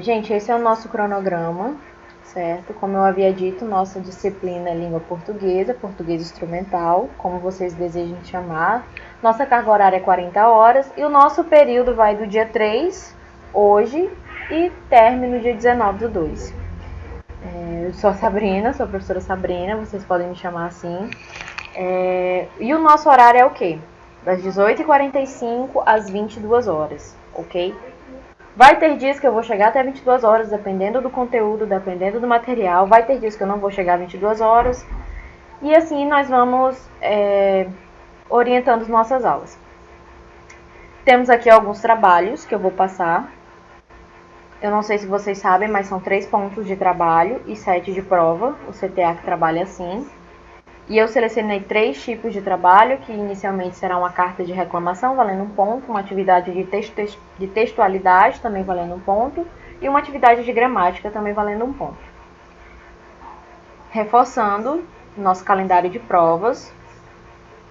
Gente, esse é o nosso cronograma, certo? Como eu havia dito, nossa disciplina é língua portuguesa, português instrumental, como vocês desejam chamar. Nossa carga horária é 40 horas e o nosso período vai do dia 3, hoje, e término dia 19 do 2. Eu sou a Sabrina, sou a professora Sabrina, vocês podem me chamar assim. E o nosso horário é o quê? Das 18h45 às 22 horas, ok? Vai ter dias que eu vou chegar até 22 horas, dependendo do conteúdo, dependendo do material. Vai ter dias que eu não vou chegar a 22 horas. E assim nós vamos orientando as nossas aulas. Temos aqui alguns trabalhos que eu vou passar. Eu não sei se vocês sabem, mas são 3 pontos de trabalho e 7 de prova. O CTA que trabalha assim. E eu selecionei 3 tipos de trabalho, que inicialmente será uma carta de reclamação, valendo 1 ponto, uma atividade de textualidade, também valendo 1 ponto, e uma atividade de gramática, também valendo 1 ponto. Reforçando, nosso calendário de provas,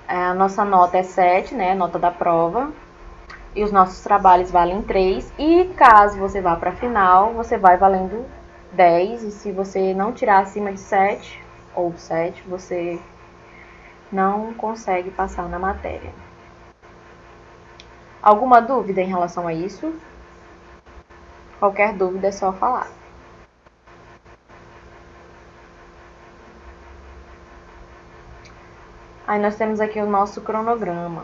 a nossa nota é 7, né, a nota da prova, e os nossos trabalhos valem 3, e caso você vá para a final, você vai valendo 10, e se você não tirar acima de 7, ou 7, você não consegue passar na matéria. Alguma dúvida em relação a isso? Qualquer dúvida é só falar. Aí nós temos aqui o nosso cronograma.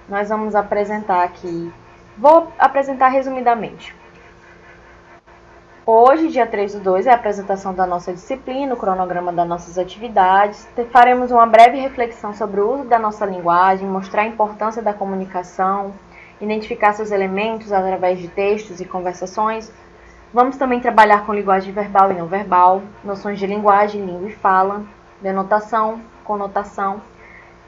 Nós vamos apresentar aqui. Vou apresentar resumidamente. Hoje, dia 3 do 2, é a apresentação da nossa disciplina, o cronograma das nossas atividades. Faremos uma breve reflexão sobre o uso da nossa linguagem, mostrar a importância da comunicação, identificar seus elementos através de textos e conversações. Vamos também trabalhar com linguagem verbal e não verbal, noções de linguagem, língua e fala, denotação, conotação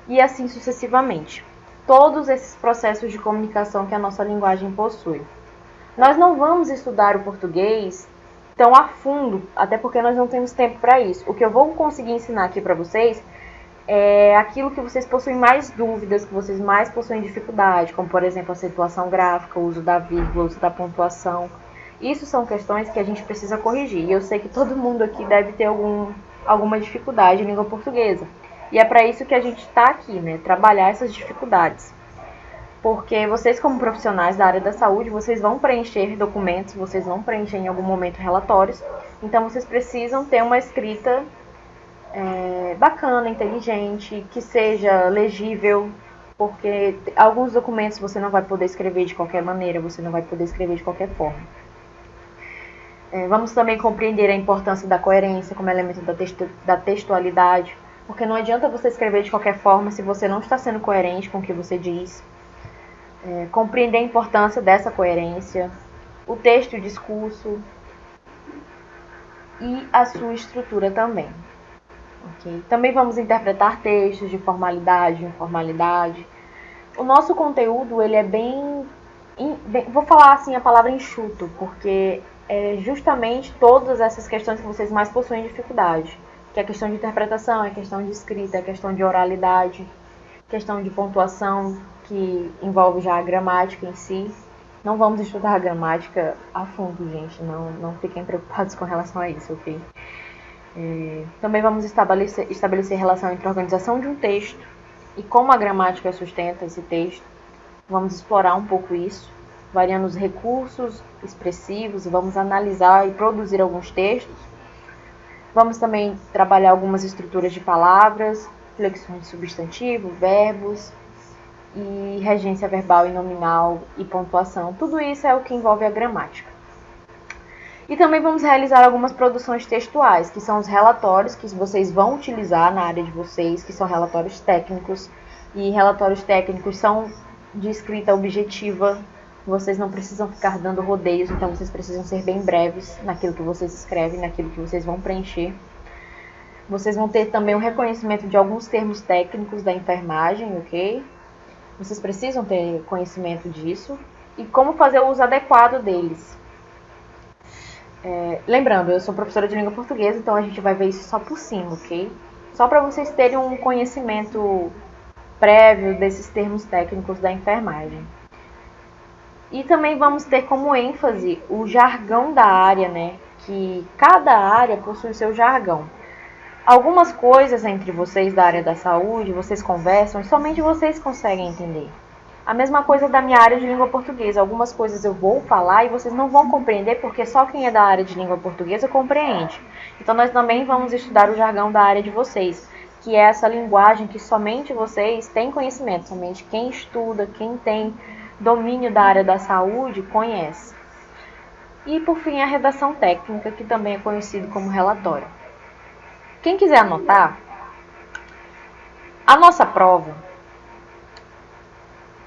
e assim sucessivamente. Todos esses processos de comunicação que a nossa linguagem possui. Nós não vamos estudar o português tão a fundo, até porque nós não temos tempo para isso. O que eu vou conseguir ensinar aqui para vocês é aquilo que vocês possuem mais dúvidas, que vocês mais possuem dificuldade, como por exemplo a acentuação gráfica, o uso da vírgula, o uso da pontuação. Isso são questões que a gente precisa corrigir. E eu sei que todo mundo aqui deve ter alguma dificuldade em língua portuguesa. E é para isso que a gente está aqui, né? Trabalhar essas dificuldades. Porque vocês, como profissionais da área da saúde, vocês vão preencher documentos, vocês vão preencher em algum momento relatórios. Então, vocês precisam ter uma escrita bacana, inteligente, que seja legível, porque alguns documentos você não vai poder escrever de qualquer maneira, você não vai poder escrever de qualquer forma. Vamos também compreender a importância da coerência como elemento da textualidade, porque não adianta você escrever de qualquer forma se você não está sendo coerente com o que você diz. Compreender a importância dessa coerência, o texto e o discurso e a sua estrutura também. Okay? Também vamos interpretar textos de formalidade, informalidade. O nosso conteúdo ele é bem, vou falar assim a palavra enxuto, porque é justamente todas essas questões que vocês mais possuem dificuldade, que é a questão de interpretação, é a questão de escrita, é a questão de oralidade, questão de pontuação, que envolve já a gramática em si. Não vamos estudar a gramática a fundo, gente, não fiquem preocupados com relação a isso, ok? Também vamos estabelecer relação entre a organização de um texto e como a gramática sustenta esse texto. Vamos explorar um pouco isso, variando os recursos expressivos, vamos analisar e produzir alguns textos. Vamos também trabalhar algumas estruturas de palavras, flexões de substantivo, verbos e regência verbal e nominal e pontuação. Tudo isso é o que envolve a gramática. E também vamos realizar algumas produções textuais, que são os relatórios que vocês vão utilizar na área de vocês, que são relatórios técnicos. E relatórios técnicos são de escrita objetiva, vocês não precisam ficar dando rodeios, então vocês precisam ser bem breves naquilo que vocês escrevem, naquilo que vocês vão preencher. Vocês vão ter também o reconhecimento de alguns termos técnicos da enfermagem, ok? Vocês precisam ter conhecimento disso e como fazer o uso adequado deles. Lembrando, eu sou professora de língua portuguesa, então a gente vai ver isso só por cima, ok? Só para vocês terem um conhecimento prévio desses termos técnicos da enfermagem. E também vamos ter como ênfase o jargão da área, né? Que cada área possui seu jargão. Algumas coisas entre vocês da área da saúde, vocês conversam e somente vocês conseguem entender. A mesma coisa da minha área de língua portuguesa. Algumas coisas eu vou falar e vocês não vão compreender porque só quem é da área de língua portuguesa compreende. Então nós também vamos estudar o jargão da área de vocês, que é essa linguagem que somente vocês têm conhecimento, somente quem estuda, quem tem domínio da área da saúde conhece. E por fim a redação técnica, que também é conhecido como relatório. Quem quiser anotar, a nossa prova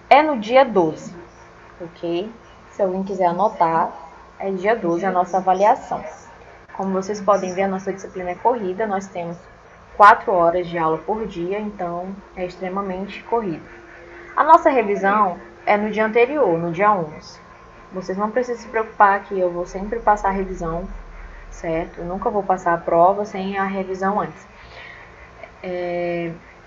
é no dia 12, ok? Se alguém quiser anotar, é dia 12 a nossa avaliação. Como vocês podem ver, a nossa disciplina é corrida, nós temos 4 horas de aula por dia, então é extremamente corrido. A nossa revisão é no dia anterior, no dia 11. Vocês não precisam se preocupar que eu vou sempre passar a revisão, certo? Eu nunca vou passar a prova sem a revisão antes.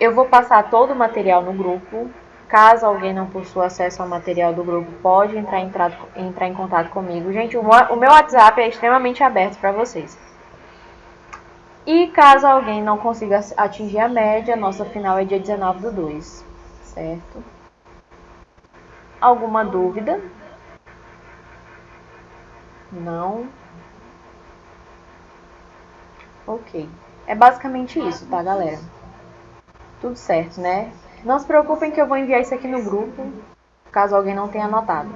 Eu vou passar todo o material no grupo. Caso alguém não possua acesso ao material do grupo, pode entrar em contato comigo. Gente, o meu WhatsApp é extremamente aberto para vocês. E caso alguém não consiga atingir a média, nossa final é dia 19/2, certo? Alguma dúvida? Não? Ok. É basicamente isso, tá, galera? Tudo certo, né? Não se preocupem que eu vou enviar isso aqui no grupo, caso alguém não tenha anotado.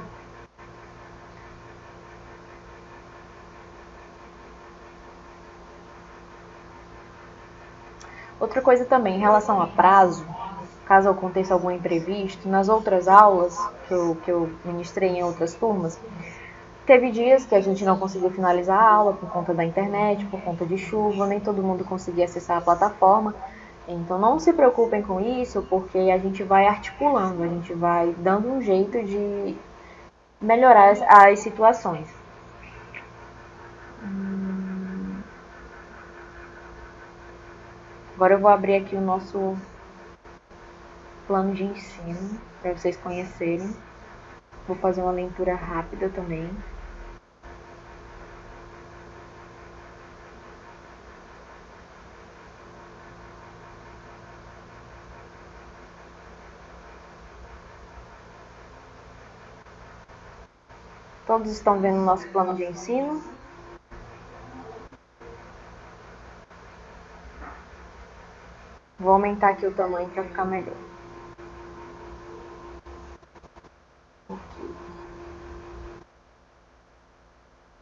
Outra coisa também, em relação a prazo, caso aconteça algum imprevisto, nas outras aulas que eu ministrei em outras turmas, teve dias que a gente não conseguiu finalizar a aula por conta da internet, por conta de chuva, nem todo mundo conseguia acessar a plataforma. Então não se preocupem com isso, porque a gente vai articulando, a gente vai dando um jeito de melhorar as situações. Agora eu vou abrir aqui o nosso plano de ensino para vocês conhecerem. Vou fazer uma leitura rápida também. Todos estão vendo o nosso plano de ensino? Vou aumentar aqui o tamanho para ficar melhor.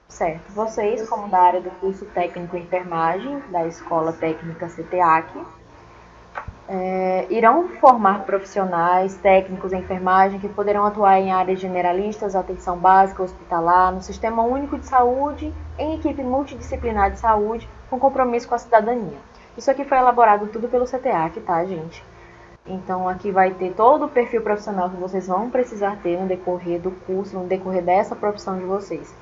Certo, vocês, como da área do curso técnico em enfermagem, da Escola Técnica CTEAC, irão formar profissionais técnicos em enfermagem que poderão atuar em áreas generalistas, atenção básica, hospitalar, no Sistema Único de Saúde, em equipe multidisciplinar de saúde, com compromisso com a cidadania. Isso aqui foi elaborado tudo pelo CTEAC, tá, gente? Então, aqui vai ter todo o perfil profissional que vocês vão precisar ter no decorrer do curso, no decorrer dessa profissão de vocês.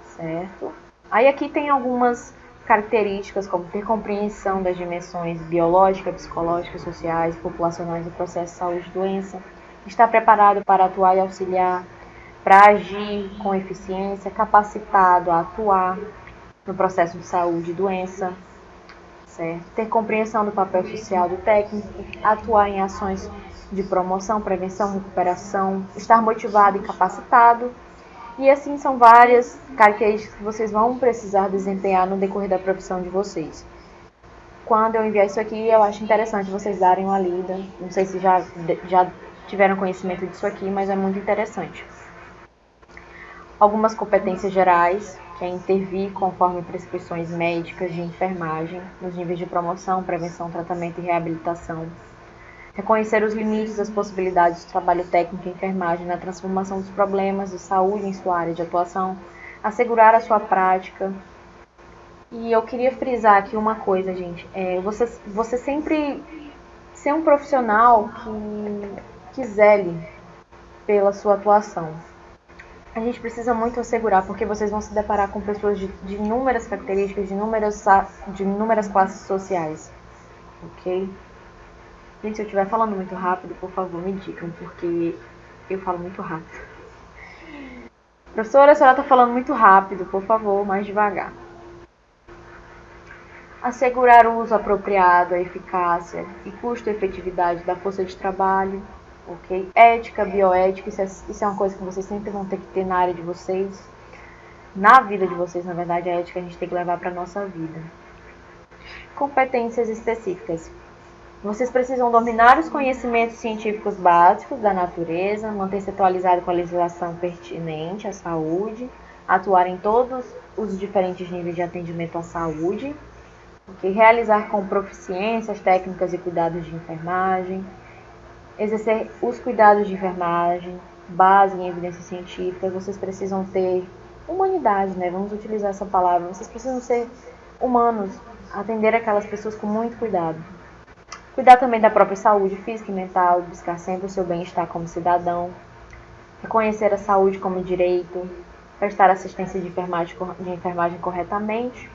Certo? Aí aqui tem algumas características, como ter compreensão das dimensões biológica, psicológicas, sociais, populacionais do processo de saúde e doença, estar preparado para atuar e auxiliar, para agir com eficiência, capacitado a atuar no processo de saúde e doença, certo? Ter compreensão do papel social do técnico, atuar em ações de promoção, prevenção, recuperação, estar motivado e capacitado. E assim são várias características que vocês vão precisar desempenhar no decorrer da profissão de vocês. Quando eu enviar isso aqui, eu acho interessante vocês darem uma lida. Não sei se já tiveram conhecimento disso aqui, mas é muito interessante. Algumas competências gerais, que é intervir conforme prescrições médicas de enfermagem, nos níveis de promoção, prevenção, tratamento e reabilitação. Reconhecer os limites das possibilidades do trabalho técnico em enfermagem na transformação dos problemas de saúde em sua área de atuação, assegurar a sua prática. E eu queria frisar aqui uma coisa, gente. Você sempre ser um profissional que zele pela sua atuação. A gente precisa muito assegurar, porque vocês vão se deparar com pessoas de inúmeras características, de inúmeras classes sociais. Ok? Gente, se eu estiver falando muito rápido, por favor, me digam, porque eu falo muito rápido. Professora, a senhora está falando muito rápido, por favor, mais devagar. Assegurar o uso apropriado, a eficácia e custo-efetividade da força de trabalho, ok? Ética, bioética, isso é uma coisa que vocês sempre vão ter que ter na área de vocês. Na vida de vocês, na verdade, a ética a gente tem que levar para a nossa vida. Competências específicas. Vocês precisam dominar os conhecimentos científicos básicos da natureza, manter-se atualizado com a legislação pertinente à saúde, atuar em todos os diferentes níveis de atendimento à saúde, okay? Realizar com proficiência as técnicas e cuidados de enfermagem, exercer os cuidados de enfermagem, base em evidências científicas. Vocês precisam ter humanidade, né? Vamos utilizar essa palavra. Vocês precisam ser humanos, atender aquelas pessoas com muito cuidado. Cuidar também da própria saúde física e mental, buscar sempre o seu bem-estar como cidadão, reconhecer a saúde como direito, prestar assistência de enfermagem corretamente,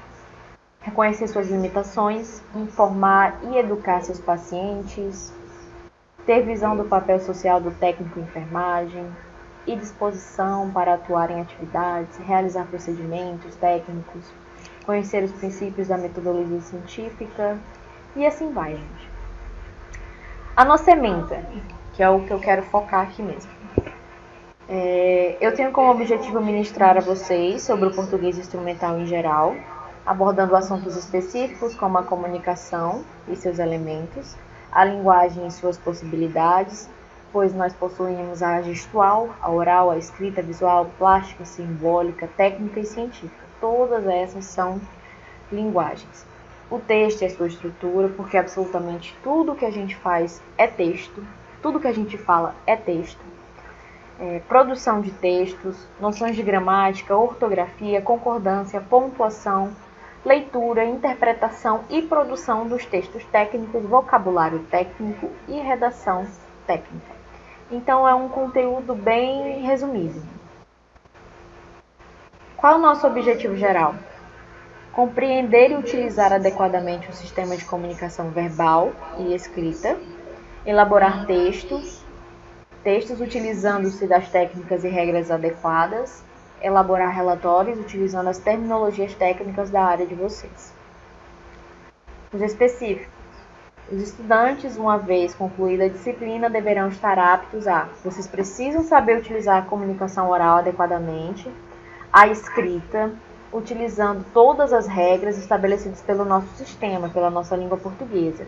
reconhecer suas limitações, informar e educar seus pacientes, ter visão do papel social do técnico em enfermagem e disposição para atuar em atividades, realizar procedimentos técnicos, conhecer os princípios da metodologia científica e assim vai, gente. A nossa ementa, que é o que eu quero focar aqui mesmo. Eu tenho como objetivo ministrar a vocês sobre o português instrumental em geral, abordando assuntos específicos como a comunicação e seus elementos, a linguagem e suas possibilidades, pois nós possuímos a gestual, a oral, a escrita, visual, plástica, simbólica, técnica e científica. Todas essas são linguagens. O texto e a sua estrutura, porque absolutamente tudo que a gente faz é texto, tudo que a gente fala é texto. Produção de textos, noções de gramática, ortografia, concordância, pontuação, leitura, interpretação e produção dos textos técnicos, vocabulário técnico e redação técnica. Então é um conteúdo bem resumido. Qual é o nosso objetivo geral? Compreender e utilizar adequadamente o sistema de comunicação verbal e escrita, elaborar textos utilizando-se das técnicas e regras adequadas, elaborar relatórios utilizando as terminologias técnicas da área de vocês. Os específicos. Os estudantes, uma vez concluída a disciplina, deverão estar aptos a... Vocês precisam saber utilizar a comunicação oral adequadamente, a escrita, utilizando todas as regras estabelecidas pelo nosso sistema, pela nossa língua portuguesa.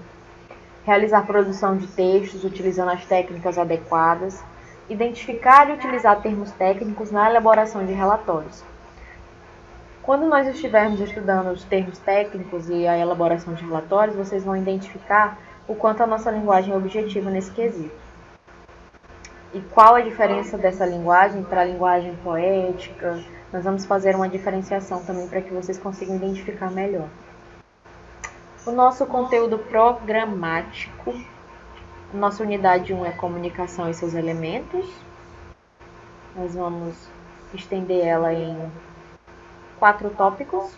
Realizar produção de textos utilizando as técnicas adequadas, identificar e utilizar termos técnicos na elaboração de relatórios. Quando nós estivermos estudando os termos técnicos e a elaboração de relatórios, vocês vão identificar o quanto a nossa linguagem é objetiva nesse quesito. E qual a diferença dessa linguagem para a linguagem poética? Nós vamos fazer uma diferenciação também para que vocês consigam identificar melhor. O nosso conteúdo programático, nossa unidade 1 é comunicação e seus elementos. Nós vamos estender ela em 4 tópicos.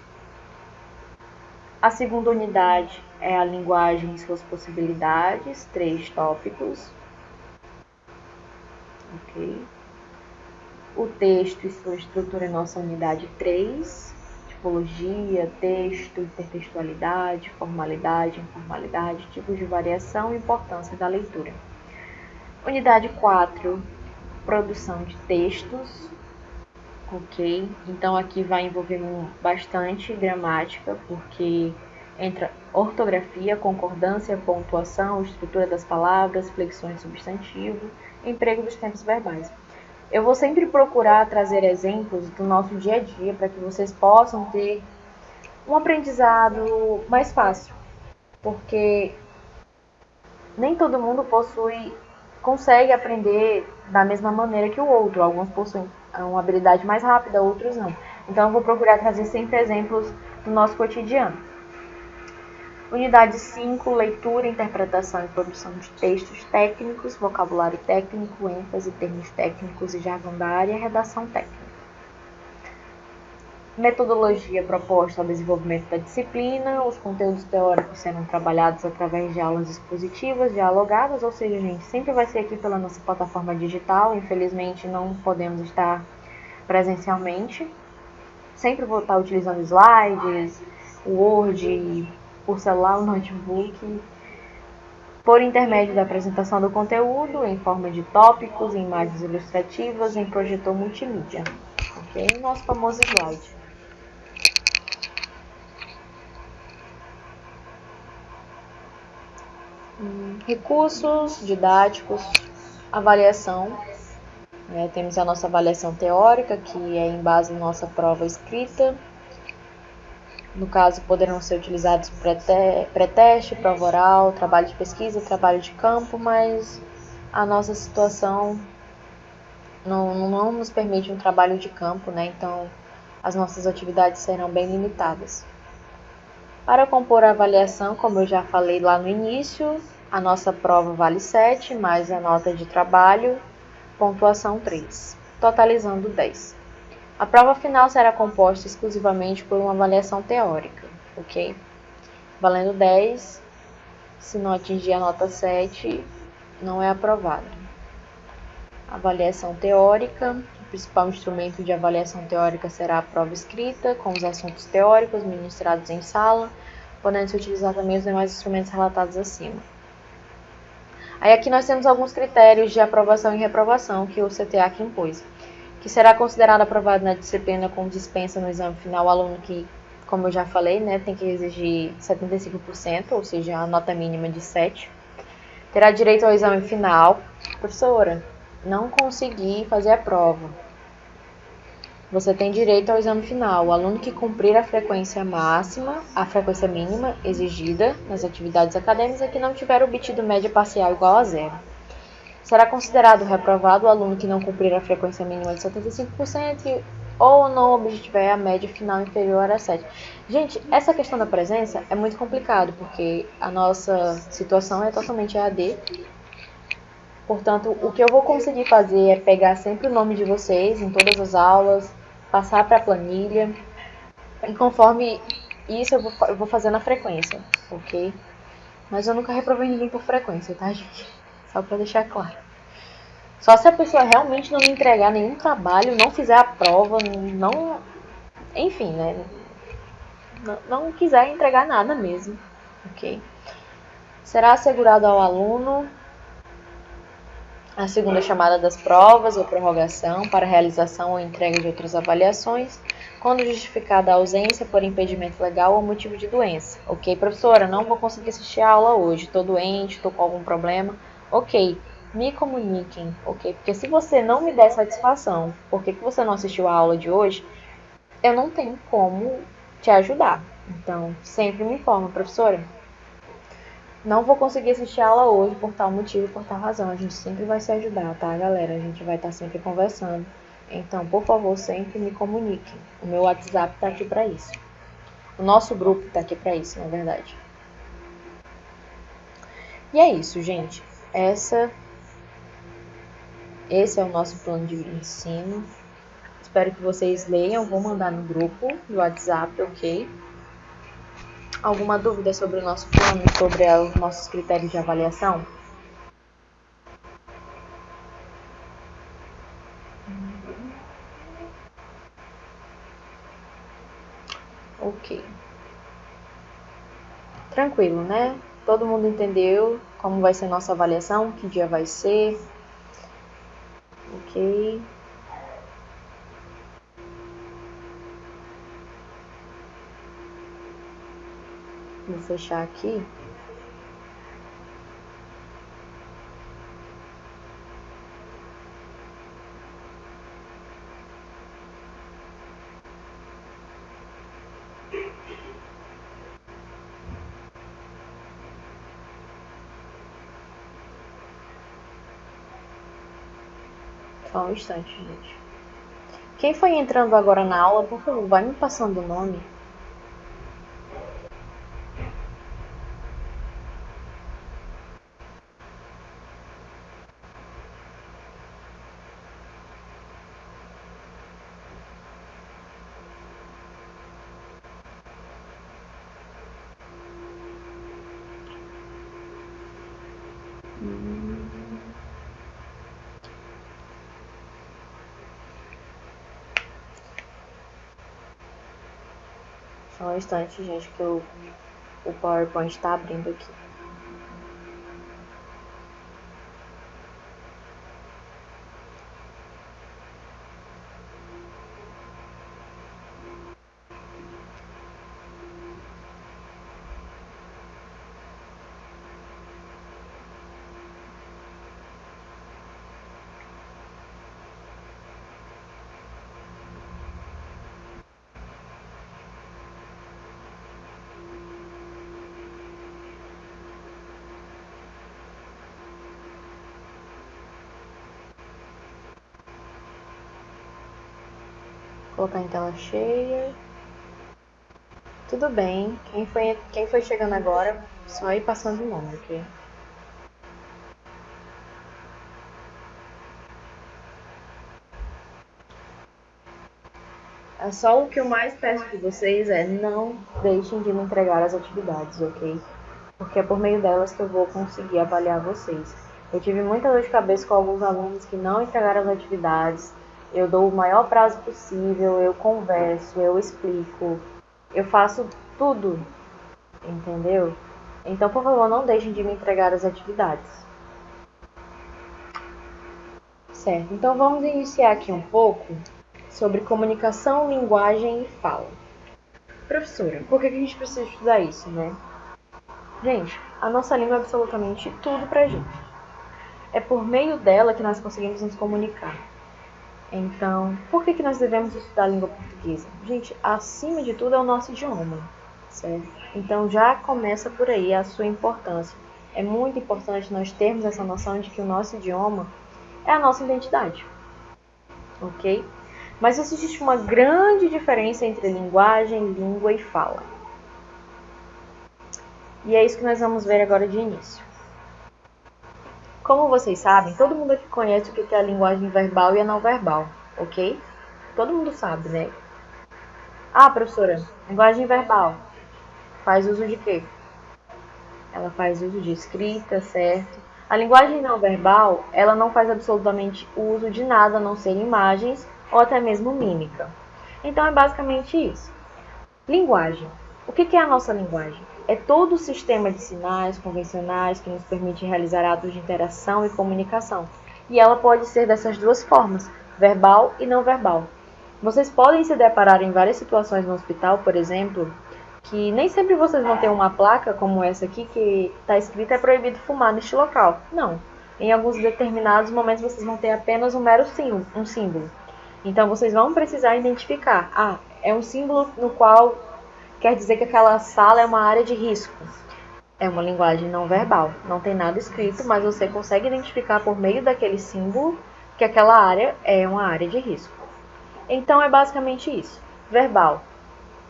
A segunda unidade é a linguagem e suas possibilidades, 3 tópicos. Ok. O texto e sua estrutura é nossa unidade 3. Tipologia, texto, intertextualidade, formalidade, informalidade, tipos de variação e importância da leitura. Unidade 4, produção de textos. Ok, então aqui vai envolver bastante gramática, porque entra ortografia, concordância, pontuação, estrutura das palavras, flexões de substantivo, emprego dos tempos verbais. Eu vou sempre procurar trazer exemplos do nosso dia a dia para que vocês possam ter um aprendizado mais fácil, porque nem todo mundo consegue aprender da mesma maneira que o outro. Alguns possuem uma habilidade mais rápida, outros não. Então eu vou procurar trazer sempre exemplos do nosso cotidiano. Unidade 5, leitura, interpretação e produção de textos técnicos, vocabulário técnico, ênfase, termos técnicos e jargão da área, redação técnica. Metodologia proposta ao desenvolvimento da disciplina, os conteúdos teóricos serão trabalhados através de aulas expositivas, dialogadas, ou seja, gente, sempre vai ser aqui pela nossa plataforma digital. Infelizmente não podemos estar presencialmente. Sempre vou estar utilizando slides, Word, por celular ou notebook, por intermédio da apresentação do conteúdo em forma de tópicos, em imagens ilustrativas, em projetor multimídia. Ok? Nosso famoso slide. Recursos didáticos, avaliação. Temos a nossa avaliação teórica, que é em base na nossa prova escrita. No caso, poderão ser utilizados pré-teste, prova oral, trabalho de pesquisa, trabalho de campo, mas a nossa situação não nos permite um trabalho de campo, né? Então, as nossas atividades serão bem limitadas. Para compor a avaliação, como eu já falei lá no início, a nossa prova vale 7, mais a nota de trabalho, pontuação 3, totalizando 10. A prova final será composta exclusivamente por uma avaliação teórica, ok? Valendo 10, se não atingir a nota 7, não é aprovado. Avaliação teórica, o principal instrumento de avaliação teórica será a prova escrita, com os assuntos teóricos ministrados em sala, podendo-se utilizar também os demais instrumentos relatados acima. Aí aqui nós temos alguns critérios de aprovação e reprovação que o CTA aqui impôs. Que será considerado aprovado na disciplina com dispensa no exame final o aluno que, como eu já falei, tem que exigir 75%, ou seja, a nota mínima de 7. Terá direito ao exame final. Professora, não consegui fazer a prova. Você tem direito ao exame final. O aluno que cumprir a frequência mínima exigida nas atividades acadêmicas e que não tiver obtido média parcial igual a 0. Será considerado reprovado o aluno que não cumprir a frequência mínima de 75% ou não obtiver a média final inferior a 7. Gente, essa questão da presença é muito complicado, porque a nossa situação é totalmente EAD. Portanto, o que eu vou conseguir fazer é pegar sempre o nome de vocês em todas as aulas, passar para a planilha, e conforme isso eu vou fazendo a frequência, ok? Mas eu nunca reprovei ninguém por frequência, tá, gente? Só para deixar claro. Só se a pessoa realmente não me entregar nenhum trabalho, não fizer a prova, não... Enfim, né? Não quiser entregar nada mesmo, ok? Será assegurado ao aluno a segunda chamada das provas ou prorrogação para realização ou entrega de outras avaliações, quando justificada a ausência por impedimento legal ou motivo de doença. Ok, professora, não vou conseguir assistir a aula hoje, estou doente, estou com algum problema. Ok, me comuniquem, ok? Porque se você não me der satisfação, por que você não assistiu a aula de hoje, eu não tenho como te ajudar. Então, sempre me informa, professora. Não vou conseguir assistir a aula hoje por tal motivo, por tal razão. A gente sempre vai se ajudar, tá, galera? A gente vai estar sempre conversando. Então, por favor, sempre me comuniquem. O meu WhatsApp tá aqui pra isso. O nosso grupo tá aqui pra isso, na verdade. E é isso, gente. Esse é o nosso plano de ensino. Espero que vocês leiam. Vou mandar no grupo do WhatsApp, ok? Alguma dúvida sobre o nosso plano, sobre os nossos critérios de avaliação? Ok. Tranquilo, né? Todo mundo entendeu como vai ser nossa avaliação, que dia vai ser. Ok. Vou fechar aqui. Só um instante, gente. Quem foi entrando agora na aula, por favor, vai me passando o nome. Só um instante, gente, que o PowerPoint está abrindo aqui. Vou colocar em tela cheia. Tudo bem. Quem foi chegando agora, só ir passando o nome, ok? É só o que eu mais peço de vocês é não deixem de me entregar as atividades, ok? Porque é por meio delas que eu vou conseguir avaliar vocês. Eu tive muita dor de cabeça com alguns alunos que não entregaram as atividades. Eu dou o maior prazo possível, eu converso, eu explico, eu faço tudo, entendeu? Então, por favor, não deixem de me entregar as atividades. Certo, então vamos iniciar aqui um pouco sobre comunicação, linguagem e fala. Professora, por que a gente precisa estudar isso, né? Gente, a nossa língua é absolutamente tudo pra gente. É por meio dela que nós conseguimos nos comunicar. Então, por que nós devemos estudar a língua portuguesa? Gente, acima de tudo é o nosso idioma, certo? Então já começa por aí a sua importância. É muito importante nós termos essa noção de que o nosso idioma é a nossa identidade, ok? Mas existe uma grande diferença entre linguagem, língua e fala. E é isso que nós vamos ver agora de início. Como vocês sabem, todo mundo aqui conhece o que é a linguagem verbal e a não verbal, ok? Todo mundo sabe, né? Ah, professora, linguagem verbal faz uso de quê? Ela faz uso de escrita, certo? A linguagem não verbal, ela não faz absolutamente uso de nada a não ser imagens ou até mesmo mímica. Então é basicamente isso. Linguagem. O que é a nossa linguagem? É todo o sistema de sinais convencionais que nos permite realizar atos de interação e comunicação. E ela pode ser dessas duas formas, verbal e não verbal. Vocês podem se deparar em várias situações no hospital, por exemplo, que nem sempre vocês vão ter uma placa como essa aqui que está escrita é proibido fumar neste local. Não. Em alguns determinados momentos vocês vão ter apenas um mero símbolo. Então vocês vão precisar identificar. Ah, é um símbolo no qual quer dizer que aquela sala é uma área de risco. É uma linguagem não verbal. Não tem nada escrito, mas você consegue identificar por meio daquele símbolo que aquela área é uma área de risco. Então é basicamente isso. Verbal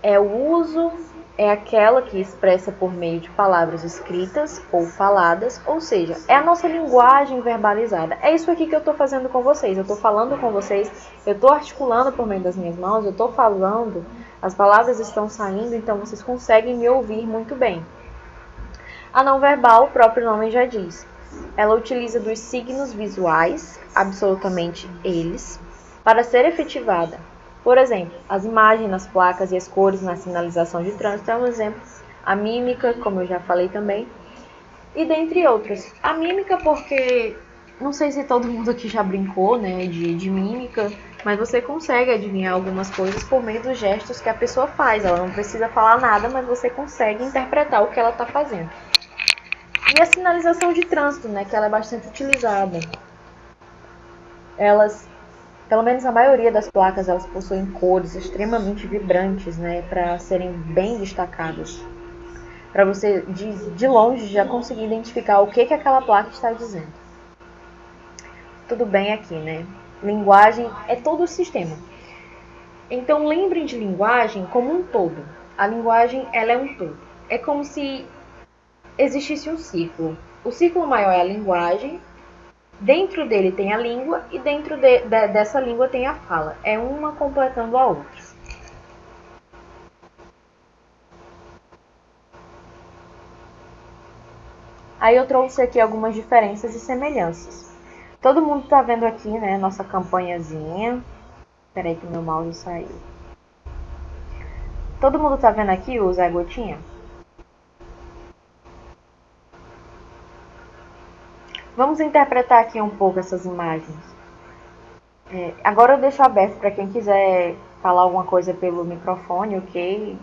é o uso, é aquela que expressa por meio de palavras escritas ou faladas, ou seja, é a nossa linguagem verbalizada. É isso aqui que eu estou fazendo com vocês. Eu estou falando com vocês, eu estou articulando por meio das minhas mãos, eu estou falando, as palavras estão saindo, então vocês conseguem me ouvir muito bem. A não verbal, o próprio nome já diz. Ela utiliza dos signos visuais, absolutamente eles, para ser efetivada. Por exemplo, as imagens nas placas e as cores na sinalização de trânsito é um exemplo. A mímica, como eu já falei também, e dentre outras. A mímica porque, não sei se todo mundo aqui já brincou, né, de mímica, mas você consegue adivinhar algumas coisas por meio dos gestos que a pessoa faz. Ela não precisa falar nada, mas você consegue interpretar o que ela está fazendo. E a sinalização de trânsito, né, que ela é bastante utilizada. Pelo menos a maioria das placas, elas possuem cores extremamente vibrantes, né, para serem bem destacadas. Para você, de longe, já conseguir identificar o que aquela placa está dizendo. Tudo bem aqui, né? Linguagem é todo o sistema. Então, lembrem de linguagem como um todo. A linguagem, ela é um todo. É como se existisse um círculo. O círculo maior é a linguagem, dentro dele tem a língua e dentro dessa língua tem a fala. É uma completando a outra. Aí eu trouxe aqui algumas diferenças e semelhanças. Todo mundo está vendo aqui, né, nossa campanhazinha. Espera aí que meu mouse saiu. Todo mundo tá vendo aqui o Zé Gotinha? Vamos interpretar aqui um pouco essas imagens. Agora eu deixo aberto para quem quiser falar alguma coisa pelo microfone, ok?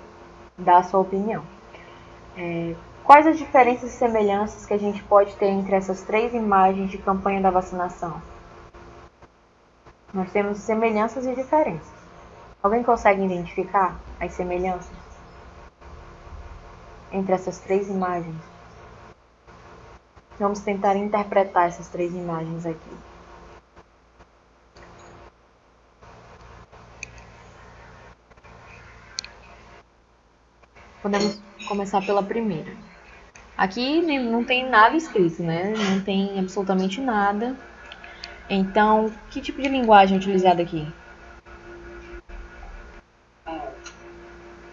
Dar a sua opinião. Quais as diferenças e semelhanças que a gente pode ter entre essas 3 imagens de campanha da vacinação? Nós temos semelhanças e diferenças. Alguém consegue identificar as semelhanças entre essas 3 imagens? Vamos tentar interpretar essas 3 imagens aqui. Podemos começar pela primeira. Aqui não tem nada escrito, né? Não tem absolutamente nada. Então, que tipo de linguagem é utilizada aqui?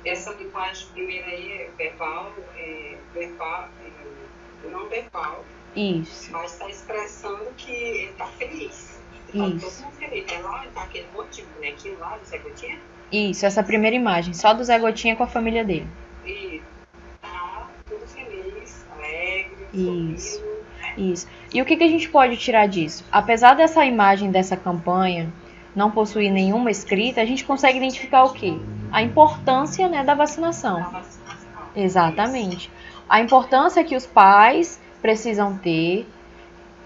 Essa linguagem primeira aí é verbal, não verbal. Isso. Mas está expressando que ele está feliz. Isso. Todo mundo feliz. É lá, tá aquele monte de bonequinho lá do Zé Gotinha? Isso, essa primeira imagem, só do Zé Gotinha com a família dele. E tá tudo feliz, alegre, Isso. sorrindo, né? Isso. E o que a gente pode tirar disso? Apesar dessa imagem dessa campanha não possuir nenhuma escrita, a gente consegue identificar o quê? A importância, né, da vacinação. Exatamente. A importância que os pais precisam ter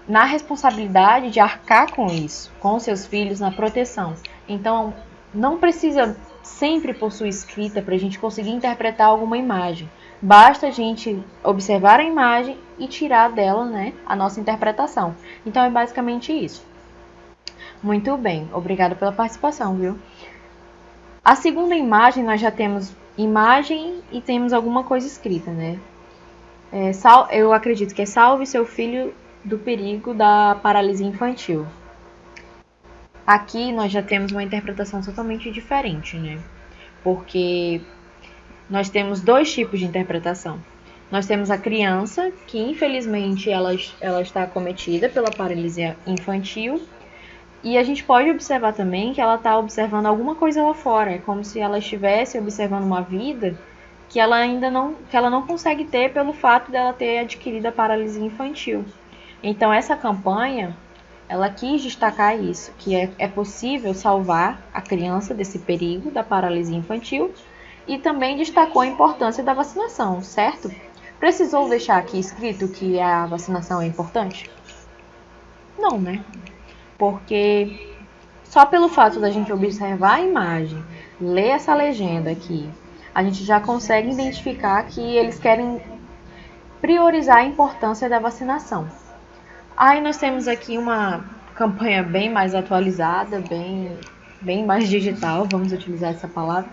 na responsabilidade de arcar com isso, com seus filhos, na proteção. Então, não precisa sempre possuir escrita para a gente conseguir interpretar alguma imagem. Basta a gente observar a imagem e tirar dela, né, a nossa interpretação. Então, é basicamente isso. Muito bem, obrigada pela participação, viu? A segunda imagem, nós já temos imagem e temos alguma coisa escrita, né? Eu acredito que é salve seu filho do perigo da paralisia infantil. Aqui nós já temos uma interpretação totalmente diferente, né? Porque nós temos 2 tipos de interpretação. Nós temos a criança, que infelizmente ela está acometida pela paralisia infantil, e a gente pode observar também que ela está observando alguma coisa lá fora. É como se ela estivesse observando uma vida que ela não consegue ter pelo fato dela ter adquirido a paralisia infantil. Então essa campanha, ela quis destacar isso, que é possível salvar a criança desse perigo da paralisia infantil, e também destacou a importância da vacinação, certo? Precisou deixar aqui escrito que a vacinação é importante? Não, né? Porque só pelo fato da gente observar a imagem, ler essa legenda aqui, a gente já consegue identificar que eles querem priorizar a importância da vacinação. Aí nós temos aqui uma campanha bem mais atualizada, bem mais digital, vamos utilizar essa palavra,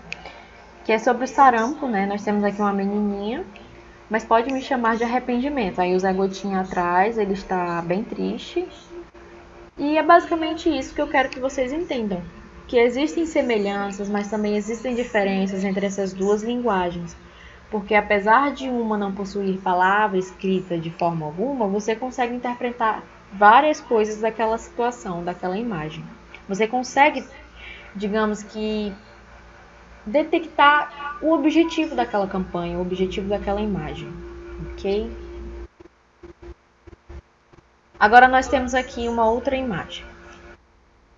que é sobre o sarampo, né? Nós temos aqui uma menininha, mas pode me chamar de arrependimento. Aí o Zé Gotinha atrás, ele está bem triste. E é basicamente isso que eu quero que vocês entendam. Que existem semelhanças, mas também existem diferenças entre essas 2 linguagens. Porque apesar de uma não possuir palavra escrita de forma alguma, você consegue interpretar várias coisas daquela situação, daquela imagem. Você consegue, digamos que, detectar o objetivo daquela campanha, o objetivo daquela imagem, ok? Agora nós temos aqui uma outra imagem.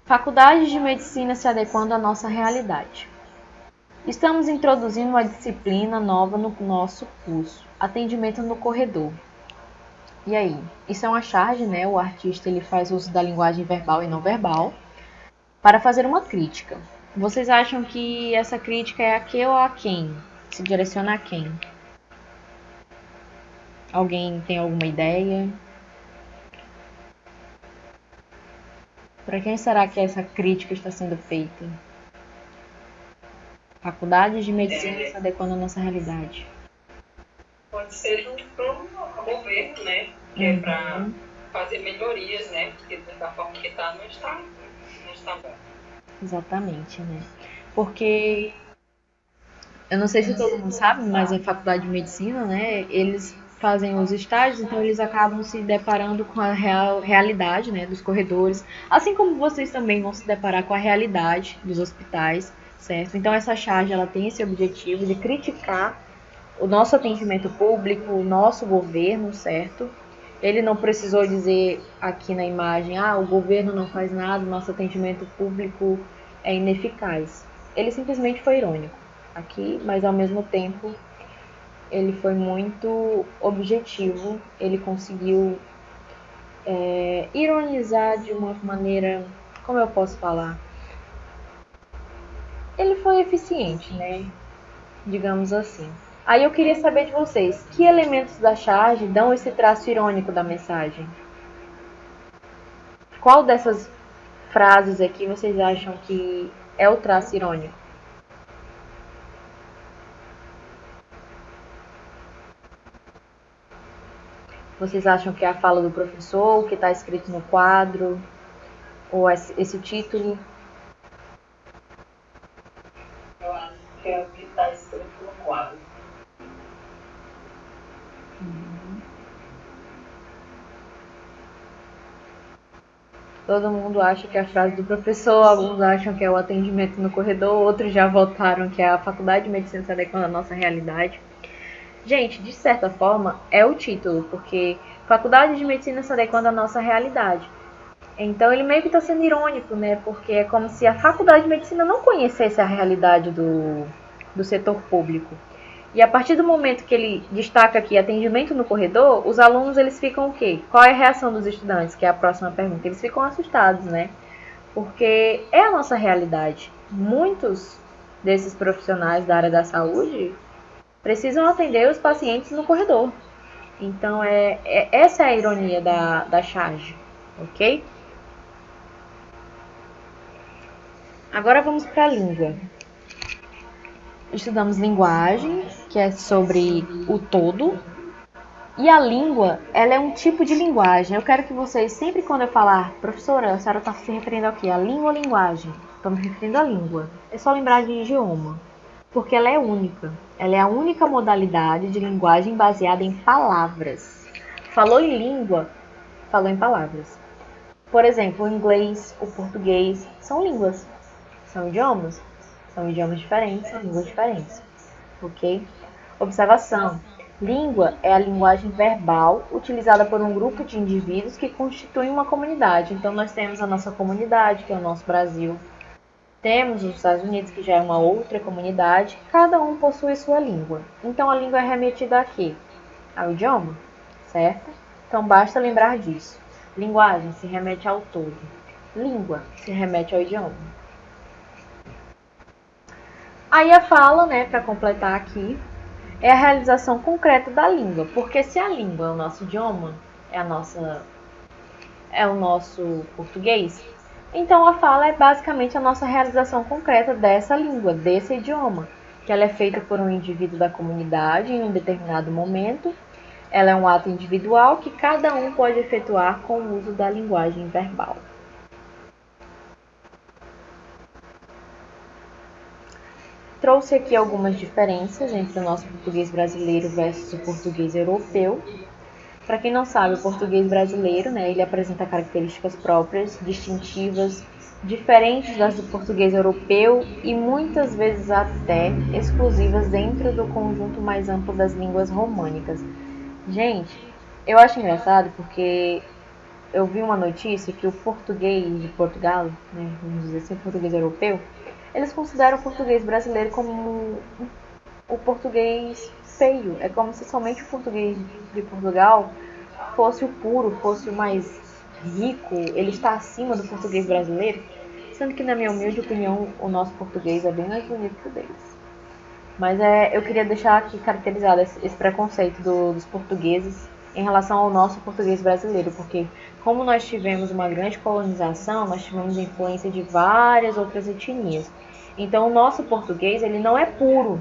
Faculdade de Medicina se adequando à nossa realidade. Estamos introduzindo uma disciplina nova no nosso curso, atendimento no corredor. E aí? Isso é uma charge, né? O artista ele faz uso da linguagem verbal e não verbal para fazer uma crítica. Vocês acham que essa crítica é a que ou a quem? Se direciona a quem? Alguém tem alguma ideia? Para quem será que essa crítica está sendo feita? Faculdade de Medicina se adequando à nossa realidade. Pode ser para o governo, né? Que é para fazer melhorias, né? Porque da forma que está, não está bom. Exatamente, né? Porque eu não sei se todo mundo sabe, mas a faculdade de medicina, né? Eles fazem os estágios, então eles acabam se deparando com a realidade, né, dos corredores, assim como vocês também vão se deparar com a realidade dos hospitais, certo? Então essa charge ela tem esse objetivo de criticar o nosso atendimento público, o nosso governo, certo? Ele não precisou dizer aqui na imagem, o governo não faz nada, o nosso atendimento público é ineficaz. Ele simplesmente foi irônico aqui, mas ao mesmo tempo ele foi muito objetivo, ele conseguiu ironizar de uma maneira, como eu posso falar? Ele foi eficiente, né? Digamos assim. Aí eu queria saber de vocês, que elementos da charge dão esse traço irônico da mensagem? Qual dessas frases aqui vocês acham que é o traço irônico? Vocês acham que é a fala do professor, o que está escrito no quadro, ou esse título? Eu acho que é o que está escrito no quadro. Todo mundo acha que é a frase do professor, alguns acham que é o atendimento no corredor, outros já votaram que é a Faculdade de Medicina se adequando à nossa realidade. Gente, de certa forma, é o título, porque Faculdade de Medicina se adequando à nossa realidade. Então ele meio que está sendo irônico, né? Porque é como se a Faculdade de Medicina não conhecesse a realidade do setor público. E a partir do momento que ele destaca aqui atendimento no corredor, os alunos eles ficam o quê? Qual é a reação dos estudantes? Que é a próxima pergunta. Eles ficam assustados, né? Porque é a nossa realidade. Muitos desses profissionais da área da saúde precisam atender os pacientes no corredor. Então, essa é a ironia da charge, ok? Agora vamos para a língua. Estudamos linguagem, que é sobre o todo. E a língua, ela é um tipo de linguagem. Eu quero que vocês, sempre quando eu falar, professora, a senhora está se referindo ao quê? A língua ou linguagem? Estou me referindo à língua. É só lembrar de idioma, porque ela é única. Ela é a única modalidade de linguagem baseada em palavras. Falou em língua, falou em palavras. Por exemplo, o inglês, o português, são línguas. São idiomas. São idiomas diferentes, são línguas diferentes. Ok? Observação. Língua é a linguagem verbal utilizada por um grupo de indivíduos que constituem uma comunidade. Então, nós temos a nossa comunidade, que é o nosso Brasil. Temos os Estados Unidos, que já é uma outra comunidade. Cada um possui sua língua. Então, a língua é remetida a quê? Ao idioma, certo? Então, basta lembrar disso. Linguagem se remete ao todo. Língua se remete ao idioma. Aí a fala, né, para completar aqui, é a realização concreta da língua, porque se a língua é o nosso idioma, é o nosso português, então a fala é basicamente a nossa realização concreta dessa língua, desse idioma, que ela é feita por um indivíduo da comunidade em um determinado momento. Ela é um ato individual que cada um pode efetuar com o uso da linguagem verbal. Trouxe aqui algumas diferenças entre o nosso português brasileiro versus o português europeu. Para quem não sabe, o português brasileiro, né, ele apresenta características próprias, distintivas, diferentes das do português europeu e muitas vezes até exclusivas dentro do conjunto mais amplo das línguas românicas. Gente, eu acho engraçado porque eu vi uma notícia que o português de Portugal, né, vamos dizer assim, o português europeu, eles consideram o português brasileiro como o português feio. É como se somente o português de Portugal fosse o puro, fosse o mais rico. Ele está acima do português brasileiro, sendo que, na minha humilde opinião, o nosso português é bem mais bonito que o deles. Mas eu queria deixar aqui caracterizado esse preconceito dos portugueses em relação ao nosso português brasileiro, porque como nós tivemos uma grande colonização, nós tivemos influência de várias outras etnias. Então o nosso português, ele não é puro.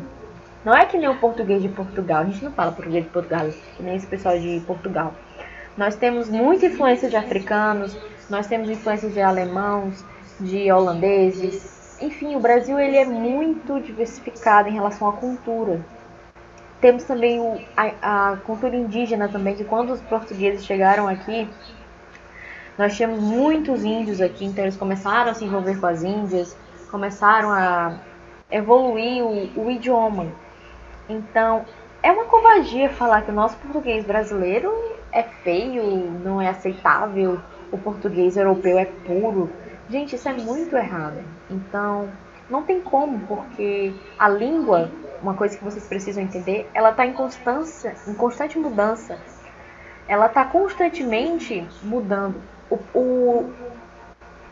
Não é que nem o português de Portugal. A gente não fala português de Portugal, que nem esse pessoal de Portugal. Nós temos muita influência de africanos, nós temos influência de alemãos, de holandeses. Enfim, o Brasil ele é muito diversificado em relação à cultura. Temos também a cultura indígena também, que quando os portugueses chegaram aqui, nós tínhamos muitos índios aqui, então eles começaram a se envolver com as índias, começaram a evoluir o idioma. Então, é uma covardia falar que o nosso português brasileiro é feio, não é aceitável, o português europeu é puro. Gente, isso é muito errado. Então, não tem como, porque a língua, uma coisa que vocês precisam entender, ela está em constante mudança. Ela está constantemente mudando.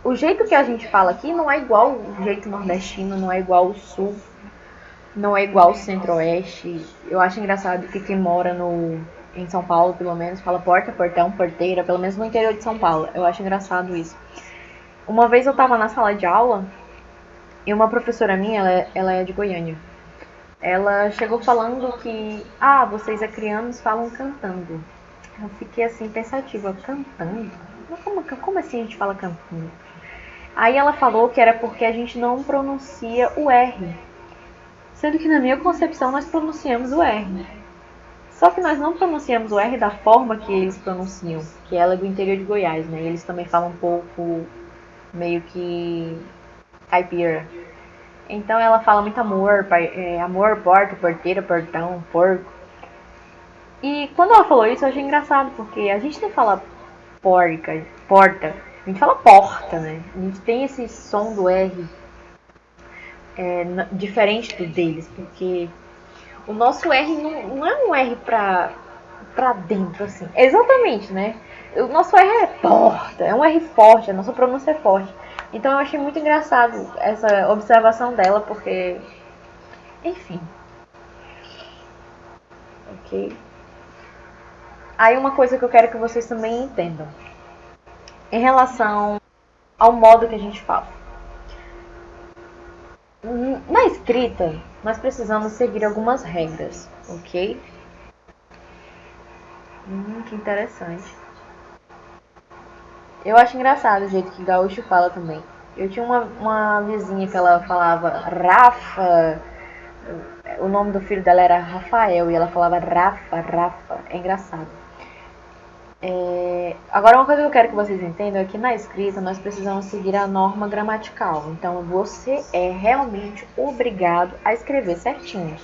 O jeito que a gente fala aqui não é igual o jeito nordestino, não é igual o sul, não é igual o centro-oeste. Eu acho engraçado que quem mora em São Paulo, pelo menos, fala porta, portão, porteira, pelo menos no interior de São Paulo. Eu acho engraçado isso. Uma vez eu tava na sala de aula e uma professora minha, ela é de Goiânia. Ela chegou falando que, vocês acrianos falam cantando. Eu fiquei assim, pensativa, cantando? Mas como assim a gente fala cantando? Aí ela falou que era porque a gente não pronuncia o R. Sendo que na minha concepção nós pronunciamos o R. Só que nós não pronunciamos o R da forma que eles pronunciam, que ela é do interior de Goiás, né? Eles também falam um pouco meio que caipira. Então ela fala muito amor, amor, porta, porteira, portão, porco. E quando ela falou isso eu achei engraçado, porque a gente não fala porta, a gente fala porta, né? A gente tem esse som do R diferente do deles, porque o nosso R não é um R pra dentro, assim. Exatamente, né? O nosso R é porta, é um R forte, a nossa pronúncia é forte. Então eu achei muito engraçado essa observação dela, porque... Enfim. Ok? Aí uma coisa que eu quero que vocês também entendam. Em relação ao modo que a gente fala. Na escrita, nós precisamos seguir algumas regras, ok? Que interessante. Eu acho engraçado o jeito que gaúcho fala também. Eu tinha uma vizinha que ela falava Rafa. O nome do filho dela era Rafael e ela falava Rafa. É engraçado. Agora, uma coisa que eu quero que vocês entendam é que na escrita nós precisamos seguir a norma gramatical. Então, você é realmente obrigado a escrever certinho,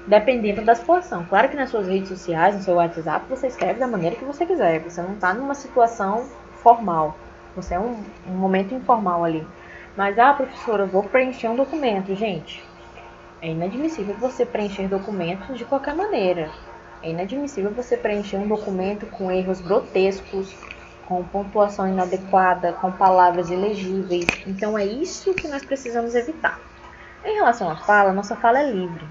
dependendo da situação. Claro que nas suas redes sociais, no seu WhatsApp, você escreve da maneira que você quiser. Você não está numa situação formal. Você é um momento informal ali. Mas, professora, eu vou preencher um documento. Gente, é inadmissível você preencher documentos de qualquer maneira. É inadmissível você preencher um documento com erros grotescos, com pontuação inadequada, com palavras ilegíveis. Então é isso que nós precisamos evitar. Em relação à fala, nossa fala é livre.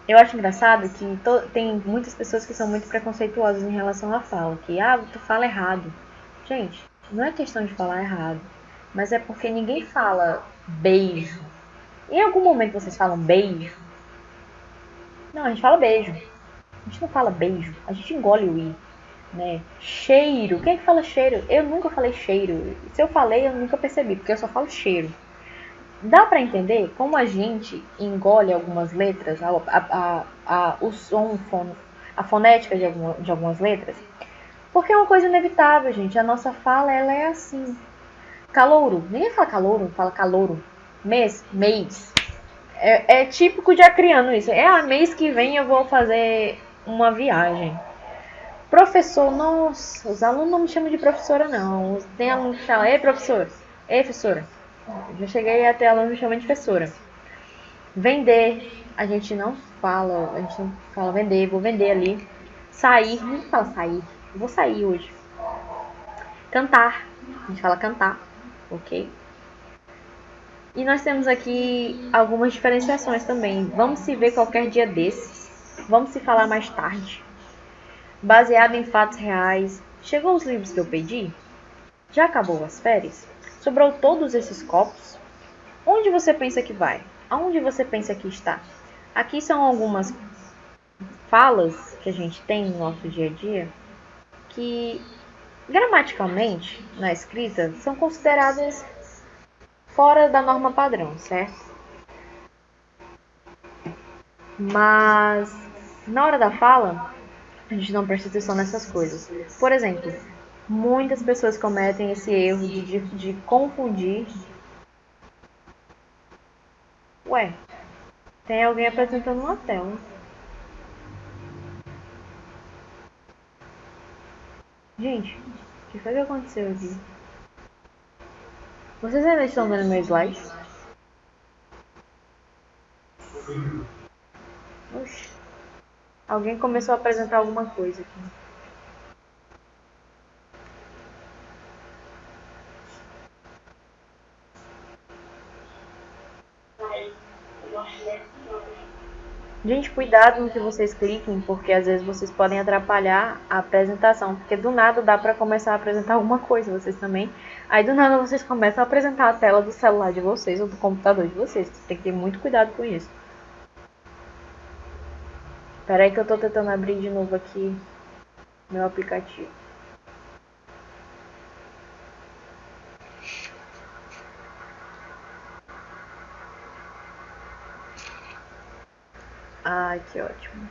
Eu acho engraçado que tem muitas pessoas que são muito preconceituosas em relação à fala. Que, tu fala errado. Gente, não é questão de falar errado. Mas é porque ninguém fala beijo. Em algum momento vocês falam beijo? Não, a gente fala beijo. A gente não fala beijo. A gente engole o i. Né? Cheiro. Quem é que fala cheiro? Eu nunca falei cheiro. Se eu falei, eu nunca percebi. Porque eu só falo cheiro. Dá pra entender como a gente engole algumas letras, o som, a fonética de algumas letras? Porque é uma coisa inevitável, gente. A nossa fala, ela é assim. Calouro. Ninguém fala calouro, fala calouro. Mês. É típico de acriano isso. Mês que vem eu vou fazer uma viagem. Professor, nossa, os alunos não me chamam de professora, não. Tem aluno que fala, ei, professor. Ei, professora. Já cheguei até aluno me chamando de professora. Vender, a gente não fala vender, vou vender ali. Sair, ninguém fala sair, eu vou sair hoje. Cantar, a gente fala cantar, ok? E nós temos aqui algumas diferenciações também. Vamos se ver qualquer dia desses. Vamos se falar mais tarde. Baseado em fatos reais. Chegou os livros que eu pedi? Já acabou as férias? Sobrou todos esses copos? Onde você pensa que vai? Aonde você pensa que está? Aqui são algumas falas que a gente tem no nosso dia a dia que, gramaticalmente, na escrita, são consideradas fora da norma padrão, certo? Mas, na hora da fala, a gente não presta atenção nessas coisas. Por exemplo, muitas pessoas cometem esse erro de confundir Ué, tem alguém apresentando uma tela. Gente, o que foi que aconteceu aqui? Vocês ainda estão vendo meu slide? Oxi. Alguém começou a apresentar alguma coisa aqui. Gente, cuidado no que vocês cliquem, porque às vezes vocês podem atrapalhar a apresentação, porque do nada dá pra começar a apresentar alguma coisa, vocês também. Aí do nada vocês começam a apresentar a tela do celular de vocês ou do computador de vocês. Tem que ter muito cuidado com isso. Espera aí que eu tô tentando abrir de novo aqui meu aplicativo. Ai, que ótimo.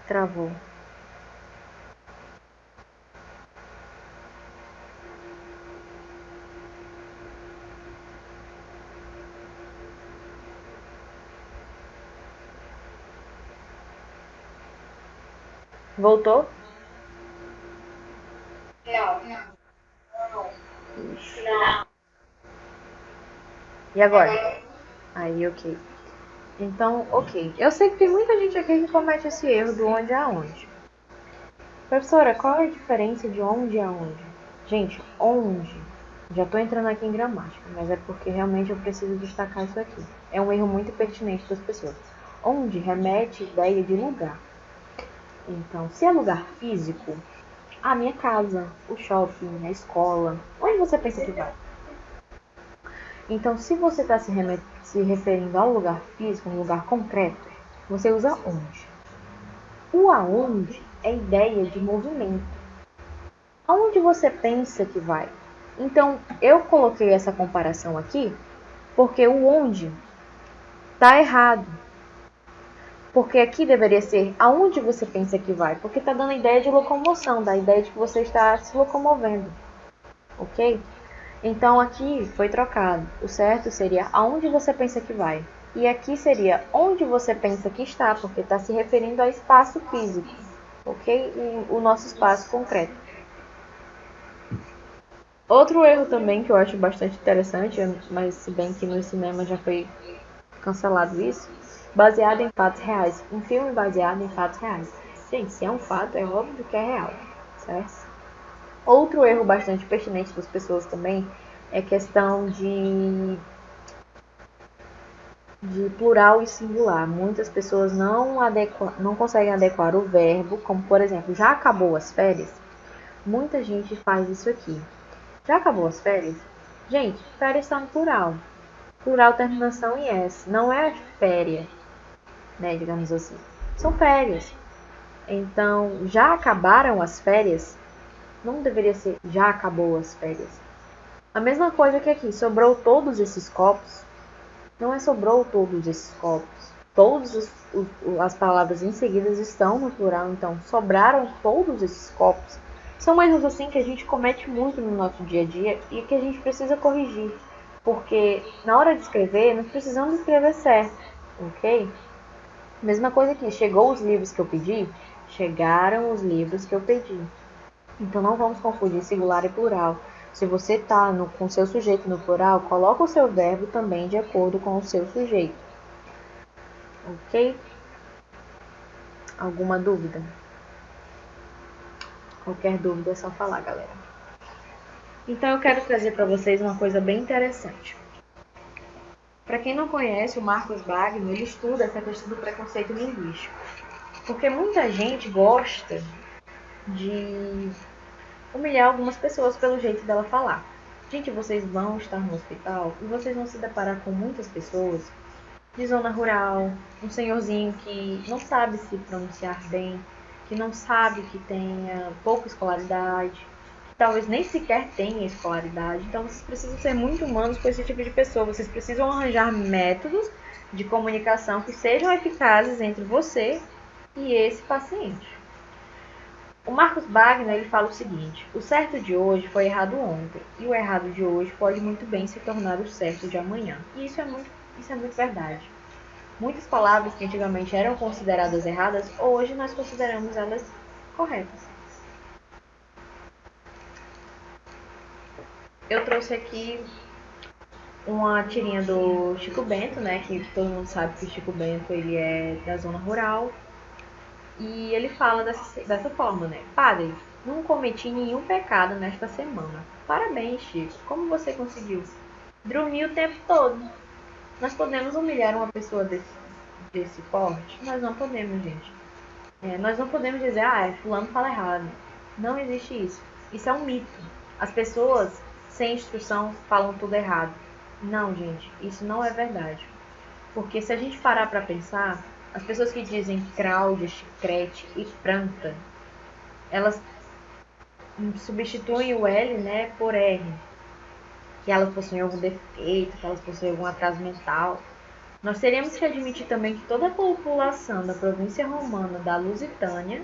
Travou. Voltou? Não. E agora? Aí, ok. Então, ok. Eu sei que tem muita gente aqui que comete esse erro do onde a onde. Professora, qual é a diferença de onde a onde? Gente, onde, já tô entrando aqui em gramática, mas é porque realmente eu preciso destacar isso aqui. É um erro muito pertinente das pessoas. Onde remete ideia de lugar. Então, se é lugar físico, a minha casa, o shopping, a escola, onde você pensa que vai? Então, se você está se referindo ao lugar físico, um lugar concreto, você usa onde. O aonde é ideia de movimento. Aonde você pensa que vai? Então, eu coloquei essa comparação aqui porque o onde está errado. Porque aqui deveria ser aonde você pensa que vai, porque está dando a ideia de locomoção, da ideia de que você está se locomovendo, ok? Então aqui foi trocado. O certo seria aonde você pensa que vai. E aqui seria onde você pensa que está, porque está se referindo ao espaço físico, ok? O nosso espaço concreto. Outro erro também que eu acho bastante interessante, mas se bem que no cinema já foi cancelado isso, baseado em fatos reais. Um filme baseado em fatos reais. Gente, se é um fato, é óbvio que é real, certo? Outro erro bastante pertinente das pessoas também é questão de plural e singular. Muitas pessoas não conseguem adequar o verbo, como por exemplo, já acabou as férias? Muita gente faz isso aqui. Já acabou as férias? Gente, férias está no plural. Plural terminação em S. Não é féria, né, digamos assim. São férias. Então, já acabaram as férias? Não deveria ser já acabou as férias. A mesma coisa que aqui, sobrou todos esses copos. Não é sobrou todos esses copos. Todas as palavras em seguida estão no plural, então sobraram todos esses copos. São erros assim que a gente comete muito no nosso dia a dia e que a gente precisa corrigir. Porque na hora de escrever, nós precisamos escrever certo, ok? Mesma coisa aqui, chegou os livros que eu pedi? Chegaram os livros que eu pedi. Então não vamos confundir singular e plural. Se você está com o seu sujeito no plural, coloca o seu verbo também de acordo com o seu sujeito. Ok? Alguma dúvida? Qualquer dúvida é só falar, galera. Então eu quero trazer para vocês uma coisa bem interessante. Para quem não conhece, o Marcos Wagner, ele estuda essa questão do preconceito linguístico. Porque muita gente gosta de humilhar algumas pessoas pelo jeito dela falar. Gente, vocês vão estar no hospital e vocês vão se deparar com muitas pessoas de zona rural, um senhorzinho que não sabe se pronunciar bem, que não sabe que tenha pouca escolaridade, que talvez nem sequer tenha escolaridade. Então vocês precisam ser muito humanos com esse tipo de pessoa. Vocês precisam arranjar métodos de comunicação que sejam eficazes entre você e esse paciente. O Marcos Wagner ele fala o seguinte: o certo de hoje foi errado ontem, e o errado de hoje pode muito bem se tornar o certo de amanhã. E isso é muito verdade. Muitas palavras que antigamente eram consideradas erradas, hoje nós consideramos elas corretas. Eu trouxe aqui uma tirinha do Chico Bento, né? Que todo mundo sabe que o Chico Bento ele é da zona rural. E ele fala dessa forma, né? Padre, não cometi nenhum pecado nesta semana. Parabéns, Chico. Como você conseguiu? Dormir o tempo todo. Nós podemos humilhar uma pessoa desse porte? Nós não podemos, gente. Nós não podemos dizer, fulano fala errado. Não existe isso. Isso é um mito. As pessoas sem instrução falam tudo errado. Não, gente, isso não é verdade. Porque se a gente parar para pensar, as pessoas que dizem Cláudia, chicrete e planta, elas substituem o L, né, por R. Que elas possuem algum defeito, que elas possuem algum atraso mental. Nós teríamos que admitir também que toda a população da província romana da Lusitânia,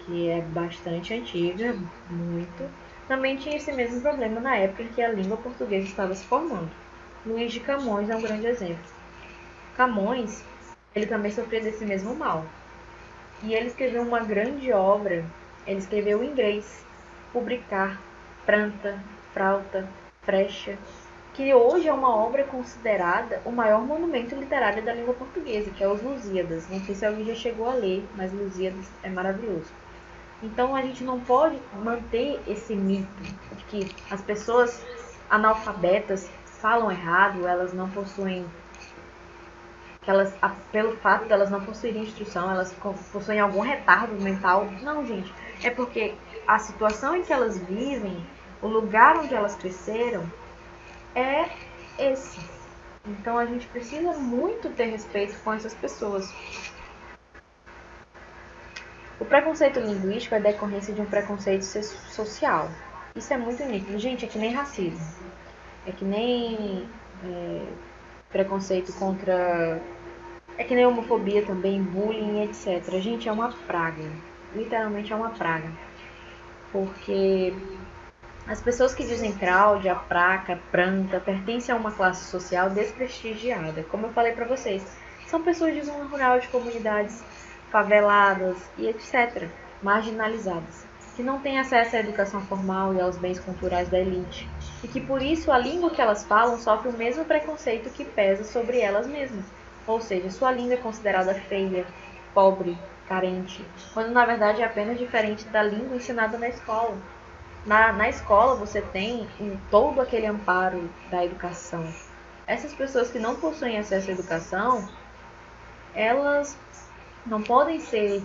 que é bastante antiga, muito, também tinha esse mesmo problema na época em que a língua portuguesa estava se formando. Luís de Camões é um grande exemplo. Camões, ele também sofria desse mesmo mal. E ele escreveu uma grande obra, ele escreveu em inglês, publicar, planta, frauta, frecha, que hoje é uma obra considerada o maior monumento literário da língua portuguesa, que é os Lusíadas. Não sei se alguém já chegou a ler, mas Lusíadas é maravilhoso. Então a gente não pode manter esse mito de que as pessoas analfabetas falam errado, elas não possuem, que elas, pelo fato de elas não possuírem instrução, elas possuem algum retardo mental. Não, gente, é porque a situação em que elas vivem, o lugar onde elas cresceram, é esse. Então a gente precisa muito ter respeito com essas pessoas. O preconceito linguístico é decorrência de um preconceito social. Isso é muito nítido. Gente, é que nem racismo. É que nem preconceito contra... É que nem homofobia também, bullying, etc. Gente, é uma praga. Literalmente é uma praga. Porque as pessoas que dizem Cláudia, Praca, Pranta, pertencem a uma classe social desprestigiada. Como eu falei para vocês, são pessoas de zona rural, de comunidades faveladas e etc., marginalizadas, que não têm acesso à educação formal e aos bens culturais da elite, e que por isso a língua que elas falam sofre o mesmo preconceito que pesa sobre elas mesmas. Ou seja, sua língua é considerada feia, pobre, carente, quando na verdade é apenas diferente da língua ensinada na escola. Na escola você tem todo aquele amparo da educação. Essas pessoas que não possuem acesso à educação, elas não podem ser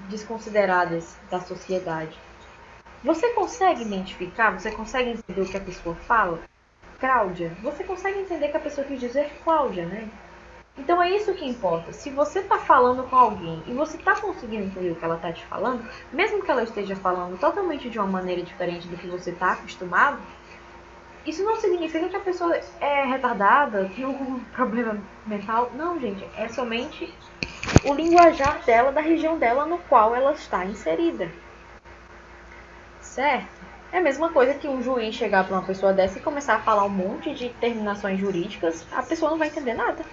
desconsideradas da sociedade. Você consegue identificar? Você consegue entender o que a pessoa fala? Cláudia, você consegue entender que a pessoa quis dizer Cláudia, né? Então é isso que importa. Se você está falando com alguém e você está conseguindo entender o que ela está te falando, mesmo que ela esteja falando totalmente de uma maneira diferente do que você está acostumado, isso não significa que a pessoa é retardada, tem algum problema mental. Não, gente, é somente o linguajar dela, da região dela no qual ela está inserida. Certo? É a mesma coisa que um juiz chegar para uma pessoa dessa e começar a falar um monte de terminações jurídicas, a pessoa não vai entender nada.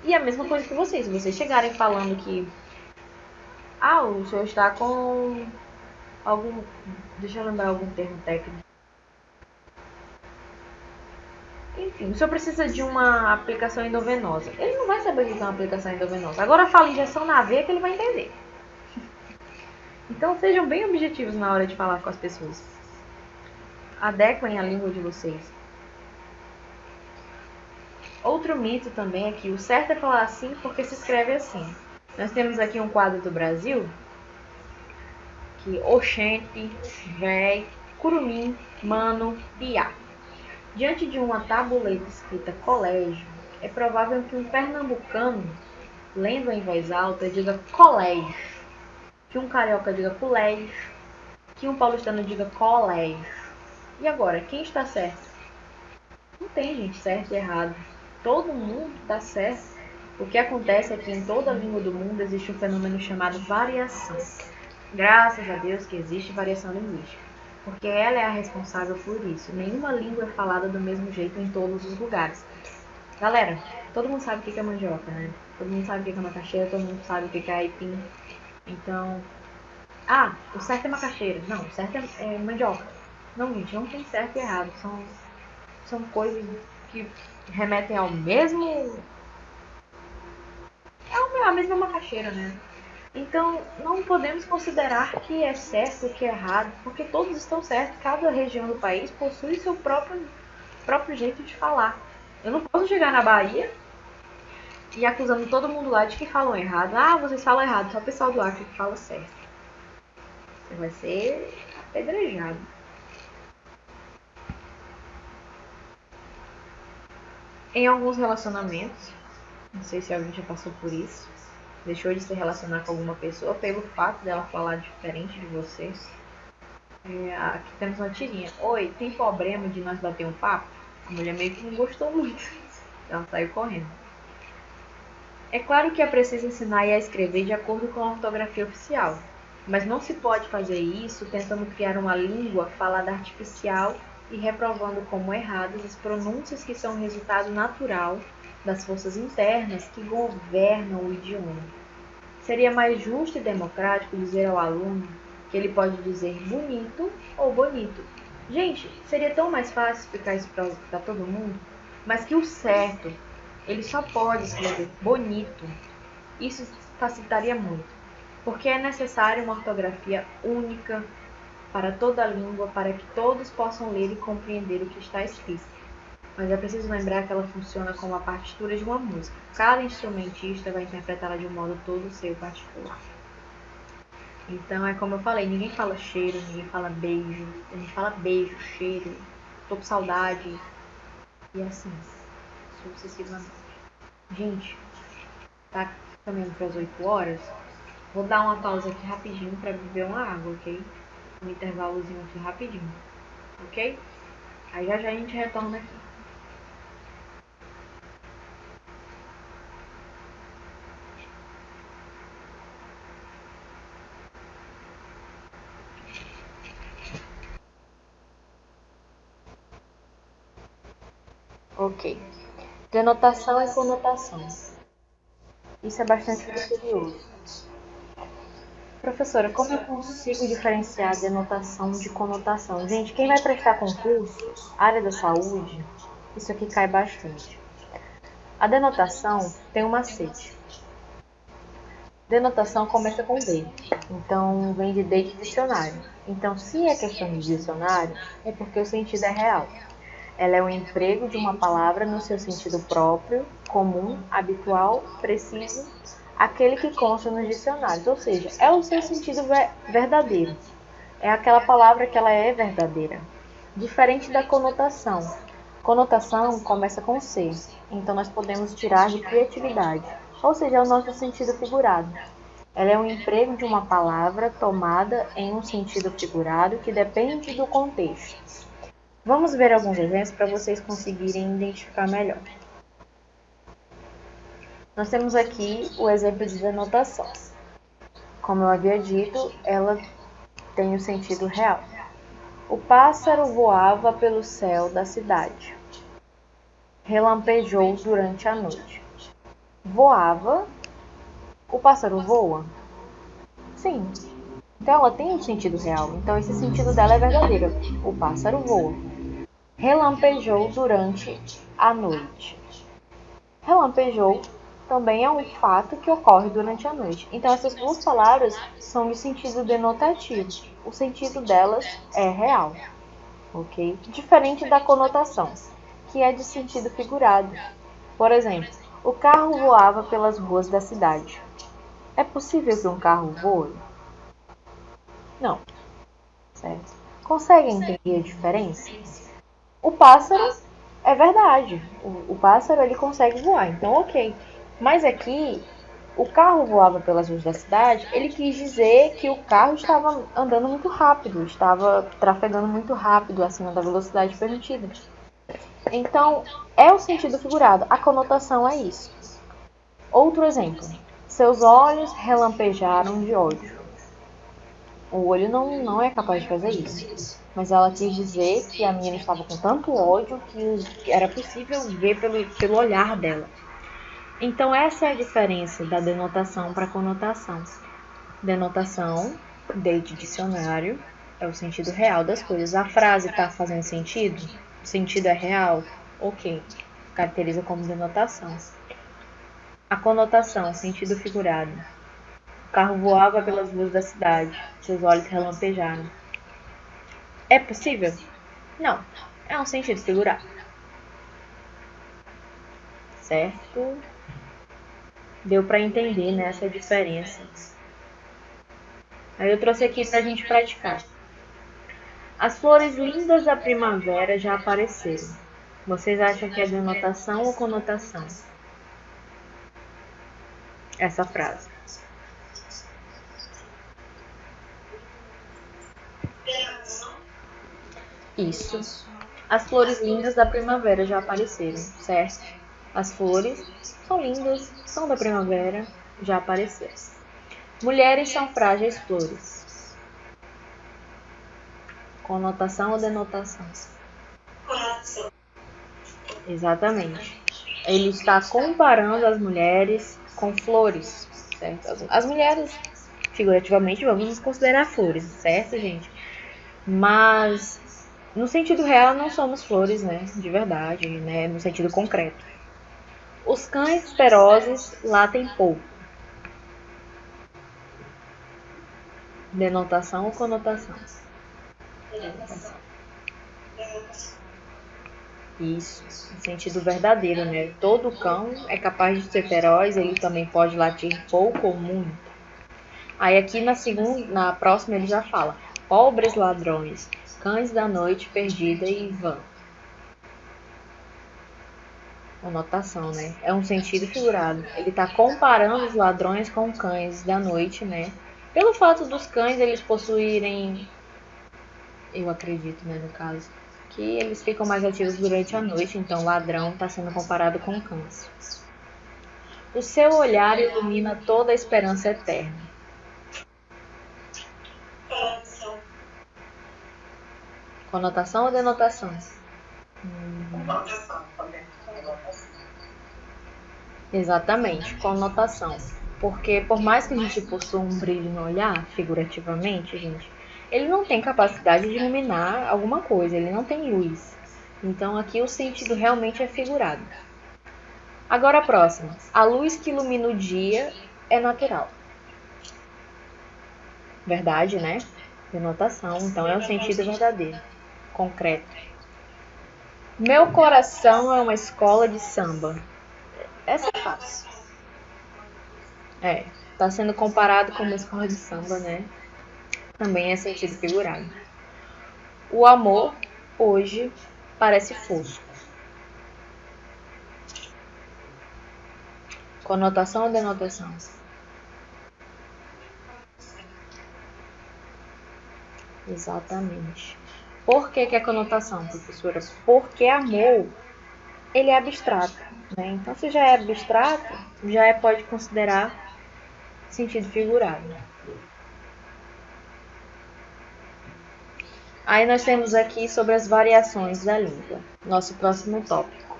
E a mesma coisa que vocês. Se vocês chegarem falando que o senhor está com algum... Deixa eu lembrar algum termo técnico. Enfim, o senhor precisa de uma aplicação endovenosa. Ele não vai saber o que é uma aplicação endovenosa. Agora fala injeção na veia que ele vai entender. Então sejam bem objetivos na hora de falar com as pessoas. Adequem a língua de vocês. Outro mito também é que o certo é falar assim porque se escreve assim. Nós temos aqui um quadro do Brasil que oxente, véi, curumim, mano, piá. Diante de uma tabuleta escrita colégio, é provável que um pernambucano, lendo em voz alta, diga colégio, que um carioca diga colégio, que um paulistano diga colégio. E agora, quem está certo? Não tem, gente, certo e errado. Todo mundo está certo. O que acontece é que em toda a língua do mundo existe um fenômeno chamado variação. Graças a Deus que existe variação linguística, porque ela é a responsável por isso. Nenhuma língua é falada do mesmo jeito em todos os lugares. Galera, todo mundo sabe o que é mandioca, né? Todo mundo sabe o que é macaxeira, todo mundo sabe o que é aipim. Então, o certo é macaxeira. Não, o certo é mandioca. Não, gente, não tem certo e errado. São coisas que remetem ao mesmo... É a mesma macaxeira, né? Então, não podemos considerar que é certo ou que é errado, porque todos estão certos. Cada região do país possui seu próprio jeito de falar. Eu não posso chegar na Bahia e acusando todo mundo lá de que falam errado. Vocês falam errado, só o pessoal do Acre que fala certo. Você vai ser apedrejado. Em alguns relacionamentos, não sei se alguém já passou por isso, deixou de se relacionar com alguma pessoa pelo fato dela falar diferente de você. Aqui temos uma tirinha. Oi, tem problema de nós bater um papo? A mulher meio que não gostou muito. Ela saiu correndo. É claro que é preciso ensinar e a escrever de acordo com a ortografia oficial, mas não se pode fazer isso tentando criar uma língua falada artificial e reprovando como erradas as pronúncias que são resultado natural das forças internas que governam o idioma. Seria mais justo e democrático dizer ao aluno que ele pode dizer bonito ou bonito. Gente, seria tão mais fácil explicar isso para todo mundo, mas que o certo, ele só pode escrever bonito. Isso facilitaria muito, porque é necessária uma ortografia única para toda a língua, para que todos possam ler e compreender o que está escrito. Mas é preciso lembrar que ela funciona como a partitura de uma música. Cada instrumentista vai interpretá-la de um modo todo seu particular. Então é como eu falei, ninguém fala cheiro, ninguém fala beijo. A gente fala beijo, cheiro, tô com saudade. E assim, sucessivamente. Gente, tá caminhando para as 8 horas. Vou dar uma pausa aqui rapidinho para beber uma água, ok? Um intervalozinho aqui rapidinho, ok? Aí já a gente retorna aqui. Ok. Denotação e conotação. Isso é bastante curioso. Professora, como eu consigo diferenciar denotação de conotação? Gente, quem vai prestar concurso, área da saúde, isso aqui cai bastante. A denotação tem um macete. Denotação começa com D, então vem de D de dicionário. Então, se é questão de dicionário, é porque o sentido é real. Ela é o emprego de uma palavra no seu sentido próprio, comum, habitual, preciso, aquele que consta nos dicionários, ou seja, é o seu sentido verdadeiro. É aquela palavra que ela é verdadeira. Diferente da conotação. Conotação começa com C, então nós podemos tirar de criatividade, ou seja, é o nosso sentido figurado. Ela é um emprego de uma palavra tomada em um sentido figurado que depende do contexto. Vamos ver alguns exemplos para vocês conseguirem identificar melhor. Nós temos aqui o exemplo de denotação. Como eu havia dito, ela tem o sentido real. O pássaro voava pelo céu da cidade. Relampejou durante a noite. Voava. O pássaro voa? Sim. Então ela tem um sentido real. Então esse sentido dela é verdadeiro. O pássaro voa. Relampejou durante a noite. Relampejou também é um fato que ocorre durante a noite. Então essas duas palavras são de sentido denotativo. O sentido delas é real, ok? Diferente da conotação, que é de sentido figurado. Por exemplo, o carro voava pelas ruas da cidade. É possível que um carro voe? Não. Certo? Conseguem entender a diferença? O pássaro é verdade. O pássaro ele consegue voar, então ok. Mas aqui, o carro voava pelas ruas da cidade, ele quis dizer que o carro estava andando muito rápido, estava trafegando muito rápido, acima da velocidade permitida. Então, é o sentido figurado, a conotação é isso. Outro exemplo. Seus olhos relampejaram de ódio. O olho não é capaz de fazer isso. Mas ela quis dizer que a menina estava com tanto ódio que era possível ver pelo olhar dela. Então essa é a diferença da denotação para a conotação. Denotação, de dicionário, é o sentido real das coisas. A frase está fazendo sentido? O sentido é real? Ok. Caracteriza como denotação. A conotação, sentido figurado. O carro voava pelas ruas da cidade. Seus olhos relampejaram. É possível? Não. É um sentido figurado. Certo? Deu para entender, né, essa diferença. Aí eu trouxe aqui para a gente praticar. As flores lindas da primavera já apareceram. Vocês acham que é denotação ou conotação? Essa frase. Isso. As flores lindas da primavera já apareceram, certo? As flores são lindas, são da primavera, já apareceram. Mulheres são frágeis flores. Conotação ou denotação? Exatamente. Ele está comparando as mulheres com flores, certo? As mulheres, figurativamente, vamos considerar flores, certo, gente? Mas no sentido real não somos flores, né? De verdade, né? No sentido concreto. Os cães ferozes latem pouco. Denotação ou conotação? Denotação. Isso, no sentido verdadeiro, né? Todo cão é capaz de ser feroz, ele também pode latir pouco ou muito. Aí aqui na próxima ele já fala: pobres ladrões, cães da noite perdida e vã. Conotação, né? É um sentido figurado. Ele está comparando os ladrões com cães da noite, né? Pelo fato dos cães eles possuírem, eu acredito, né, no caso, que eles ficam mais ativos durante a noite, então ladrão está sendo comparado com cães. O seu olhar ilumina toda a esperança eterna. Conotação ou denotação? Exatamente, conotação. Porque por mais que a gente possua um brilho no olhar, figurativamente, gente, ele não tem capacidade de iluminar alguma coisa, ele não tem luz. Então aqui o sentido realmente é figurado. Agora a próxima. A luz que ilumina o dia é natural. Verdade, né? Denotação, então é o sentido verdadeiro, concreto. Meu coração é uma escola de samba. Essa é fácil. Tá sendo comparado com uma escola de samba, né? Também é sentido figurado. O amor, hoje, parece fosco. Conotação ou denotação? Exatamente. Por que é conotação, professora? Porque amor, ele é abstrato, né? Então, se já é abstrato, pode considerar sentido figurado. Aí nós temos aqui sobre as variações da língua, nosso próximo tópico.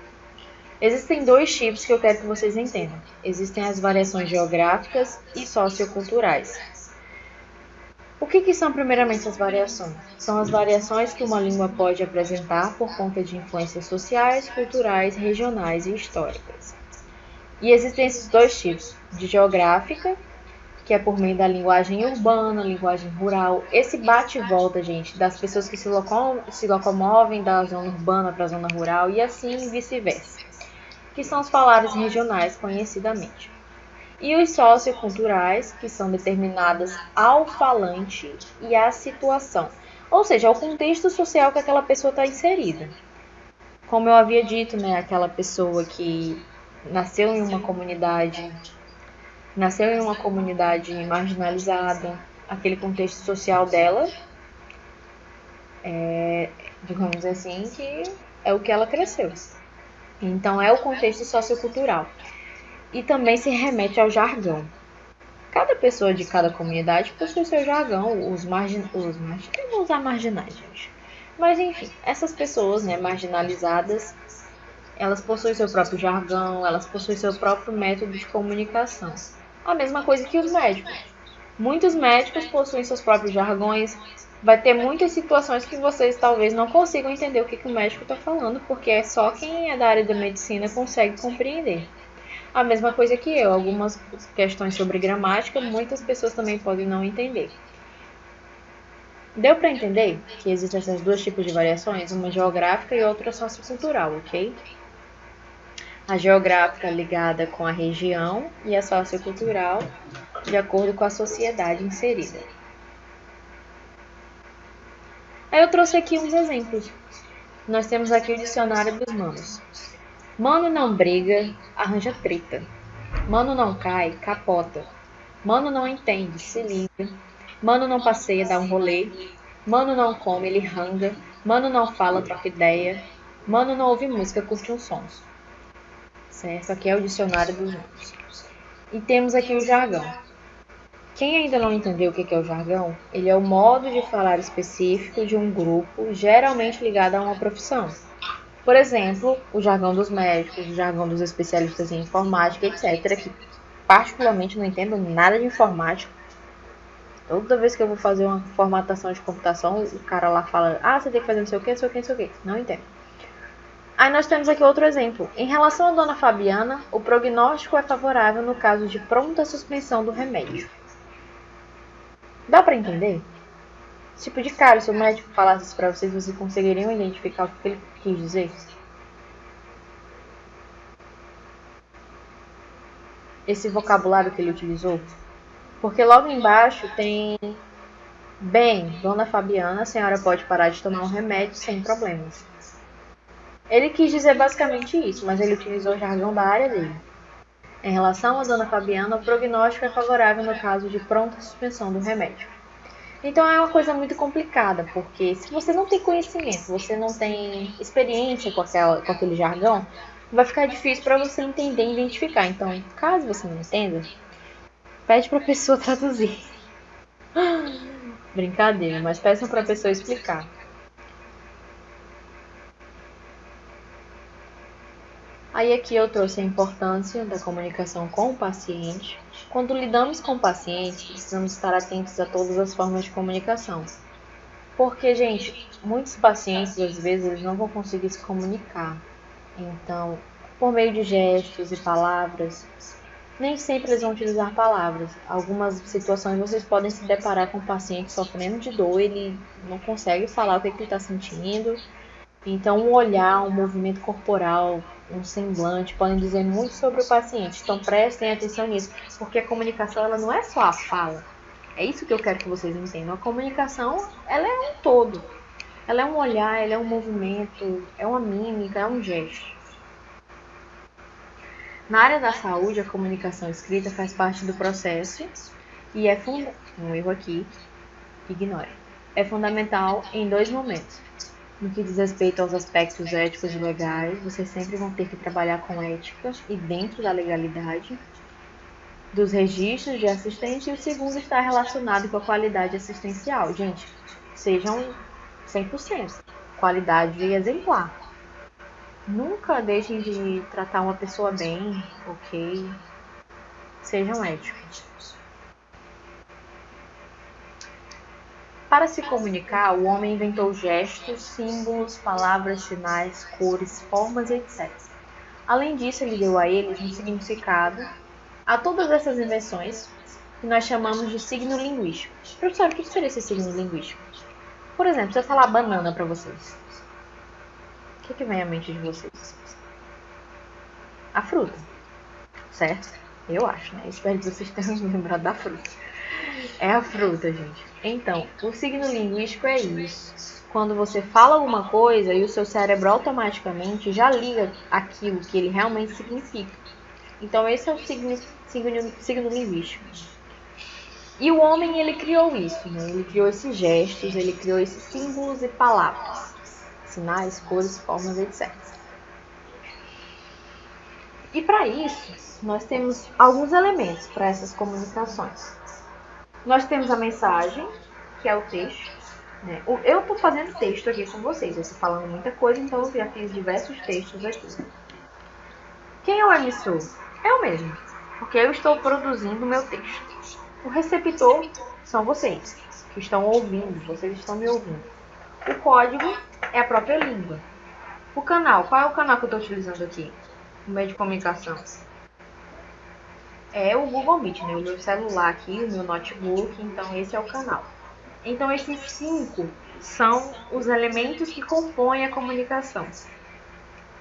Existem dois tipos que eu quero que vocês entendam. Existem as variações geográficas e socioculturais. O que são primeiramente as variações? São as variações que uma língua pode apresentar por conta de influências sociais, culturais, regionais e históricas. E existem esses dois tipos, de geográfica, que é por meio da linguagem urbana, linguagem rural. Esse bate e volta, gente, das pessoas que se locomovem da zona urbana para a zona rural e assim vice-versa, que são os falares regionais conhecidamente. E os socioculturais, que são determinadas ao falante e à situação, ou seja, ao contexto social que aquela pessoa está inserida. Como eu havia dito, né, aquela pessoa que nasceu em uma comunidade marginalizada, aquele contexto social dela, digamos assim, que é o que ela cresceu. Então é o contexto sociocultural. E também se remete ao jargão. Cada pessoa de cada comunidade possui seu jargão, eu vou usar marginais, gente. Mas enfim, essas pessoas, né, marginalizadas, elas possuem seu próprio jargão, elas possuem seu próprio método de comunicação. A mesma coisa que os médicos. Muitos médicos possuem seus próprios jargões. Vai ter muitas situações que vocês talvez não consigam entender o que o médico está falando, porque é só quem é da área da medicina consegue compreender. A mesma coisa que eu, algumas questões sobre gramática, muitas pessoas também podem não entender. Deu para entender que existem esses dois tipos de variações, uma geográfica e outra sociocultural, ok? A geográfica ligada com a região e a sociocultural de acordo com a sociedade inserida. Aí eu trouxe aqui uns exemplos. Nós temos aqui o dicionário dos manos. Mano não briga, arranja treta. Mano não cai, capota. Mano não entende, se liga. Mano não passeia, dá um rolê. Mano não come, ele ranga. Mano não fala, troca ideia. Mano não ouve música, curte uns sons. Certo? Aqui é o dicionário dos manos. E temos aqui o jargão. Quem ainda não entendeu o que é o jargão, ele é o modo de falar específico de um grupo, geralmente ligado a uma profissão. Por exemplo, o jargão dos médicos, o jargão dos especialistas em informática, etc., que particularmente não entendo nada de informática. Toda vez que eu vou fazer uma formatação de computação, o cara lá fala, você tem que fazer não sei o que, não sei o que, não sei o que. Não entendo. Aí nós temos aqui outro exemplo. Em relação à dona Fabiana, o prognóstico é favorável no caso de pronta suspensão do remédio. Dá pra entender? Tipo de cara, se o médico falasse isso pra vocês, vocês conseguiriam identificar o que ele quis dizer? Esse vocabulário que ele utilizou? Porque logo embaixo tem... Bem, dona Fabiana, a senhora pode parar de tomar um remédio sem problemas. Ele quis dizer basicamente isso, mas ele utilizou o jargão da área dele. Em relação à dona Fabiana, o prognóstico é favorável no caso de pronta suspensão do remédio. Então é uma coisa muito complicada, porque se você não tem conhecimento, você não tem experiência com aquele jargão, vai ficar difícil para você entender e identificar. Então, caso você não entenda, pede para a pessoa traduzir. Brincadeira, mas peçam para a pessoa explicar. Aí aqui eu trouxe a importância da comunicação com o paciente. Quando lidamos com o paciente, precisamos estar atentos a todas as formas de comunicação. Porque, gente, muitos pacientes, às vezes, eles não vão conseguir se comunicar. Então, por meio de gestos e palavras, nem sempre eles vão utilizar palavras. Algumas situações vocês podem se deparar com o paciente sofrendo de dor, ele não consegue falar o que ele está sentindo. Então, um olhar, um movimento corporal, um semblante podem dizer muito sobre o paciente. Então, prestem atenção nisso, porque a comunicação ela não é só a fala. É isso que eu quero que vocês entendam. A comunicação ela é um todo. Ela é um olhar, ela é um movimento, é uma mímica, é um gesto. Na área da saúde, a comunicação escrita faz parte do processo e um erro aqui, ignore. É fundamental em dois momentos. No que diz respeito aos aspectos éticos e legais, vocês sempre vão ter que trabalhar com ética e dentro da legalidade dos registros de assistente, e o segundo está relacionado com a qualidade assistencial. Gente, sejam 100%, qualidade exemplar. Nunca deixem de tratar uma pessoa bem, ok? Sejam éticos. Para se comunicar, o homem inventou gestos, símbolos, palavras, sinais, cores, formas, etc. Além disso, ele deu a eles um significado a todas essas invenções que nós chamamos de signo linguístico. Professor, o que seria esse signo linguístico? Por exemplo, se eu falar banana para vocês, o que vem à mente de vocês? A fruta, certo? Eu acho, né? Espero que vocês tenham lembrado da fruta. É a fruta, gente. Então, o signo linguístico é isso. Quando você fala alguma coisa e o seu cérebro automaticamente já liga aquilo que ele realmente significa. Então, esse é o signo linguístico. E o homem, ele criou isso, né? Ele criou esses gestos, ele criou esses símbolos e palavras. Sinais, cores, formas, etc. E para isso, nós temos alguns elementos para essas comunicações. Nós temos a mensagem, que é o texto. Né? Eu estou fazendo texto aqui com vocês, eu estou falando muita coisa, então eu já fiz diversos textos aqui. Quem é o emissor? É o mesmo, porque eu estou produzindo o meu texto. O receptor são vocês, que estão ouvindo, vocês estão me ouvindo. O código é a própria língua. O canal, qual é o canal que eu estou utilizando aqui? O meio de comunicação. É o Google Meet, né? O meu celular aqui, o meu notebook, então esse é o canal. Então esses 5 são os elementos que compõem a comunicação.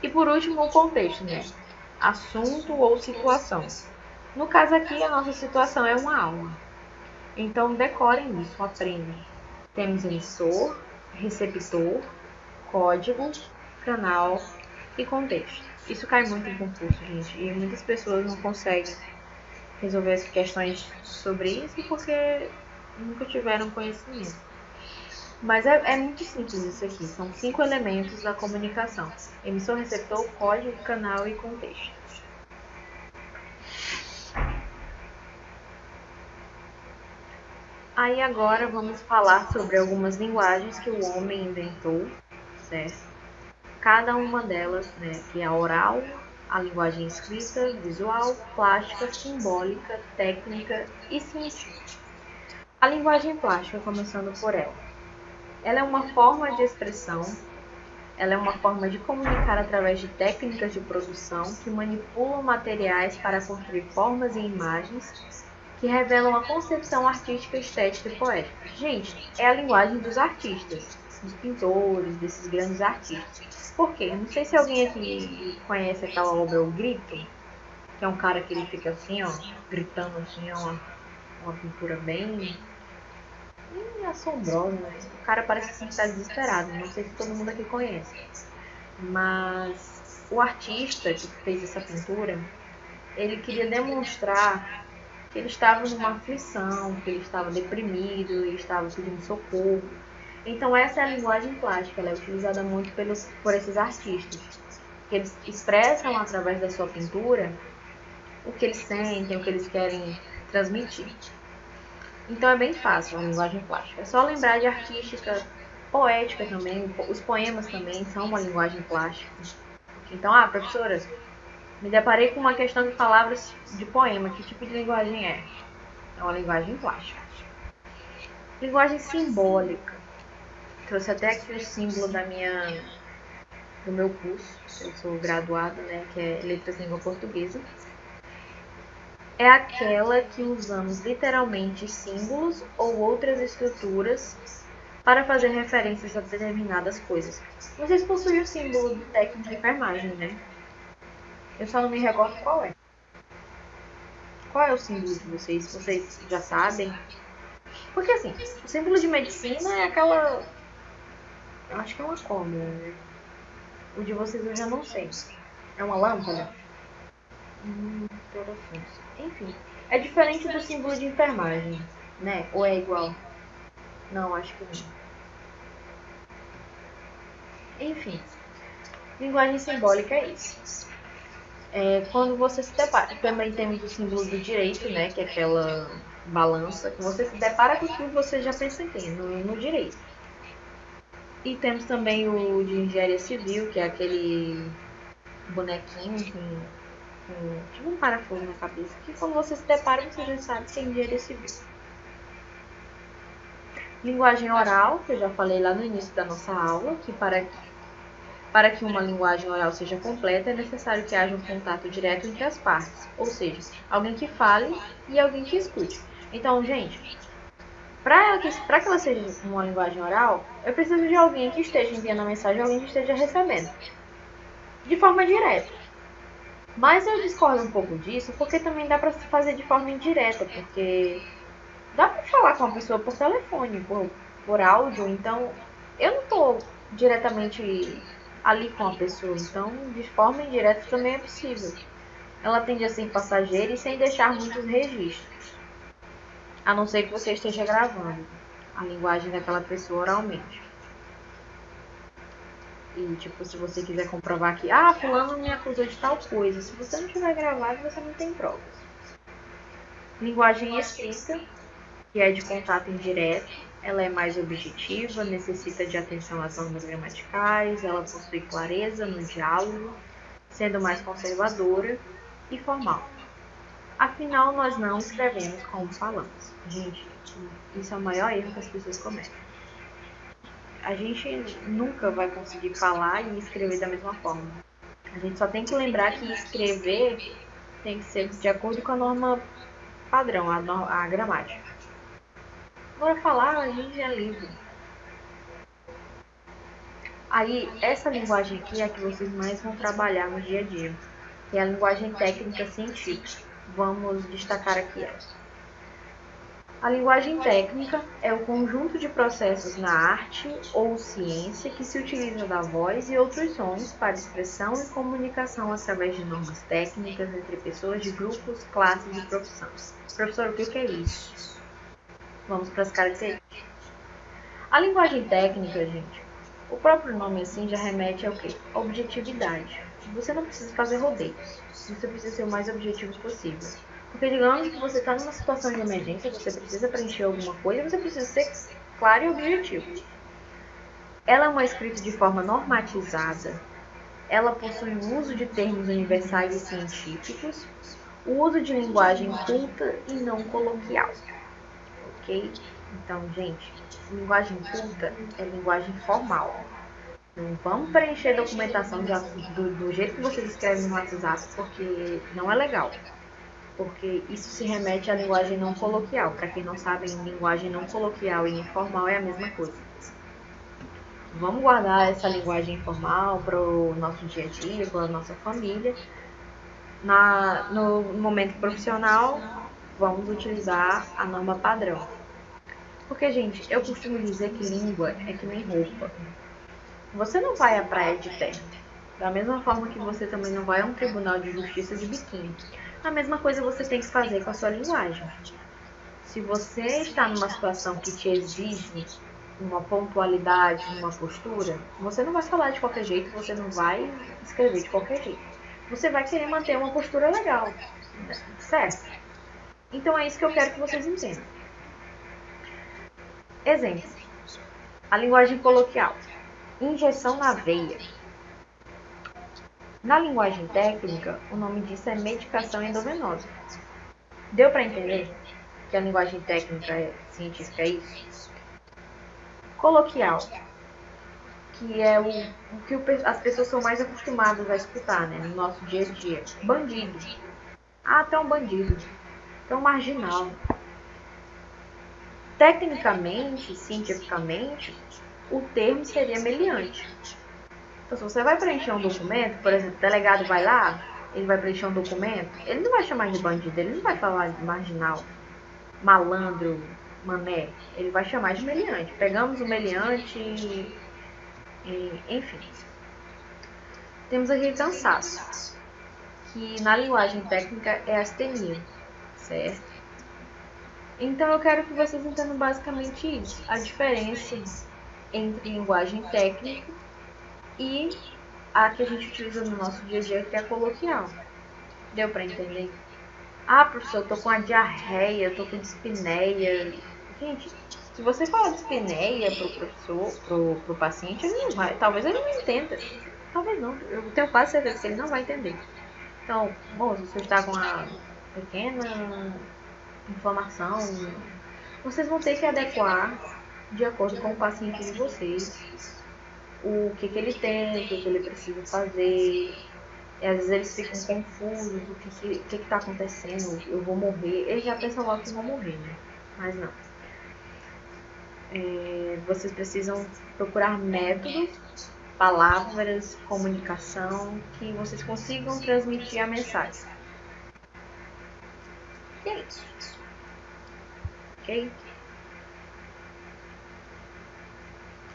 E por último, o contexto, né? Assunto ou situação. No caso aqui, a nossa situação é uma aula. Então decorem isso, aprendam. Temos emissor, receptor, código, canal e contexto. Isso cai muito em concurso, gente, e muitas pessoas não conseguem resolver as questões sobre isso porque nunca tiveram conhecimento. Mas é muito simples isso aqui. São 5 elementos da comunicação: emissor, receptor, código, canal e contexto. Aí agora vamos falar sobre algumas linguagens que o homem inventou, certo? Cada uma delas, né, que é a oral, a linguagem escrita, visual, plástica, simbólica, técnica e científica. A linguagem plástica, começando por ela. Ela é uma forma de expressão, ela é uma forma de comunicar através de técnicas de produção que manipulam materiais para construir formas e imagens que revelam a concepção artística, estética e poética. Gente, é a linguagem dos artistas, dos pintores, desses grandes artistas. Por quê? Não sei se alguém aqui conhece aquela obra O Grito, que é um cara que ele fica assim, ó, gritando assim, ó, uma pintura bem assombrosa, né? O cara parece assim que tá desesperado, não sei se todo mundo aqui conhece. Mas o artista que fez essa pintura, ele queria demonstrar que ele estava numa aflição, que ele estava deprimido, ele estava pedindo socorro. Então essa é a linguagem plástica, ela é utilizada muito por esses artistas, que eles expressam através da sua pintura o que eles sentem, o que eles querem transmitir. Então é bem fácil a linguagem plástica. É só lembrar de artística, poética também, os poemas também são uma linguagem plástica. Então, professora, me deparei com uma questão de palavras de poema, que tipo de linguagem é? É uma linguagem plástica. Linguagem simbólica. Trouxe até aqui o símbolo do meu curso. Eu sou graduada, né, que é Letras Língua Portuguesa. É aquela que usamos literalmente símbolos ou outras estruturas para fazer referências a determinadas coisas. Vocês possuem o símbolo de técnica de enfermagem, né? Eu só não me recordo qual é. Qual é o símbolo de vocês? Vocês já sabem? Porque assim, o símbolo de medicina é aquela... Eu acho que é uma cobra, né? O de vocês eu já não sei. É uma lâmpada? Interessante. Enfim, é diferente do símbolo de enfermagem, né? Ou é igual? Não, acho que não. Enfim, linguagem simbólica é isso. Quando você se depara, também temos o símbolo do direito, né? Que é aquela balança, que você se depara com aquilo, você já pensa em quê? No direito. E temos também o de engenharia civil, que é aquele bonequinho com tipo um parafuso na cabeça, que quando você se depara, você já sabe que é engenharia civil. Linguagem oral, que eu já falei lá no início da nossa aula, que para que uma linguagem oral seja completa, é necessário que haja um contato direto entre as partes, ou seja, alguém que fale e alguém que escute. Então, gente, para que ela seja uma linguagem oral, eu preciso de alguém que esteja enviando a mensagem e alguém que esteja recebendo, de forma direta. Mas eu discordo um pouco disso, porque também dá para se fazer de forma indireta, porque dá para falar com uma pessoa por telefone, por áudio, então eu não estou diretamente ali com a pessoa, então de forma indireta também é possível. Ela tende a ser passageira e sem deixar muitos registros, a não ser que você esteja gravando a linguagem daquela pessoa oralmente. E, tipo, se você quiser comprovar que, fulano me acusou de tal coisa, se você não tiver gravado, você não tem provas. Linguagem escrita, que é de contato indireto, ela é mais objetiva, necessita de atenção às normas gramaticais, ela possui clareza no diálogo, sendo mais conservadora e formal. Afinal, nós não escrevemos como falamos. Gente, isso é o maior erro que as pessoas cometem. A gente nunca vai conseguir falar e escrever da mesma forma. A gente só tem que lembrar que escrever tem que ser de acordo com a norma padrão, a gramática. Agora falar, a gente é livre. Aí, essa linguagem aqui é a que vocês mais vão trabalhar no dia a dia, que é a linguagem técnica científica. Vamos destacar aqui ela. A linguagem técnica é o conjunto de processos na arte ou ciência que se utiliza da voz e outros sons para expressão e comunicação através de normas técnicas entre pessoas de grupos, classes e profissões. Professor, o que é isso? Vamos para as características. A linguagem técnica, gente, o próprio nome assim já remete ao quê? Objetividade. Você não precisa fazer rodeios. Você precisa ser o mais objetivo possível. Porque digamos que você está numa situação de emergência, você precisa preencher alguma coisa, você precisa ser claro e objetivo. Ela é uma escrita de forma normatizada. Ela possui o uso de termos universais e científicos, o uso de linguagem culta e não coloquial. Ok? Então, gente, linguagem culta é linguagem formal. Não vamos preencher documentação do jeito que vocês escrevem no WhatsApp, porque não é legal. Porque isso se remete à linguagem não coloquial. Para quem não sabe, linguagem não coloquial e informal é a mesma coisa. Vamos guardar essa linguagem informal para o nosso dia a dia, para a nossa família. No momento profissional, vamos utilizar a norma padrão. Porque, gente, eu costumo dizer que língua é que nem roupa. Você não vai à praia de terno. Da mesma forma que você também não vai a um tribunal de justiça de biquíni. A mesma coisa você tem que fazer com a sua linguagem. Se você está numa situação que te exige uma pontualidade, uma postura, você não vai falar de qualquer jeito, você não vai escrever de qualquer jeito. Você vai querer manter uma postura legal, certo? Então é isso que eu quero que vocês entendam. Exemplo. A linguagem coloquial. Injeção na veia. Na linguagem técnica, o nome disso é medicação endovenosa. Deu para entender que a linguagem técnica científica é isso? Coloquial, que é o que as pessoas são mais acostumadas a escutar, né, no nosso dia a dia. Bandido. Tão bandido. Tão marginal. Tecnicamente, cientificamente, o termo seria meliante. Então, se você vai preencher um documento, por exemplo, o delegado vai lá, ele vai preencher um documento, ele não vai chamar de bandido, ele não vai falar de marginal, malandro, mané, ele vai chamar de meliante. Pegamos o meliante enfim. Temos aqui cansaço, que na linguagem técnica é astenia, certo? Então eu quero que vocês entendam basicamente isso, a diferença entre linguagem técnica e a que a gente utiliza no nosso dia a dia, que é a coloquial. Deu para entender? Professor, eu tô com a diarreia, eu tô com dispneia. Gente, se você falar dispneia pro professor, pro paciente, ele não vai, talvez ele não entenda. Talvez não, eu tenho quase certeza que ele não vai entender. Então, moço, você está com uma pequena inflamação, vocês vão ter que adequar de acordo com o paciente de vocês o que ele tem, o que ele precisa fazer. E às vezes eles ficam confusos, o que está acontecendo, eu vou morrer. Eles já pensam logo que vão morrer, né? Mas não. Vocês precisam procurar métodos, palavras, comunicação, que vocês consigam transmitir a mensagem. E é isso. Ok?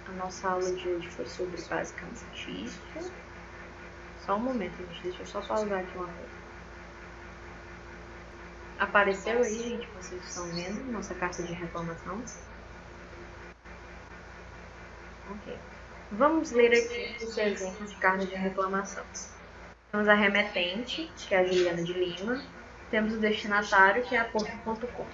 A nossa aula de hoje foi sobre basicamente isso. Só um momento, gente. Deixa eu só pausar aqui uma coisa. Apareceu aí, gente, vocês estão vendo nossa carta de reclamação? Ok. Vamos ler aqui esse exemplo de carta de reclamação. Temos a remetente, que é a Juliana de Lima. Temos o destinatário, que é a Porto.com.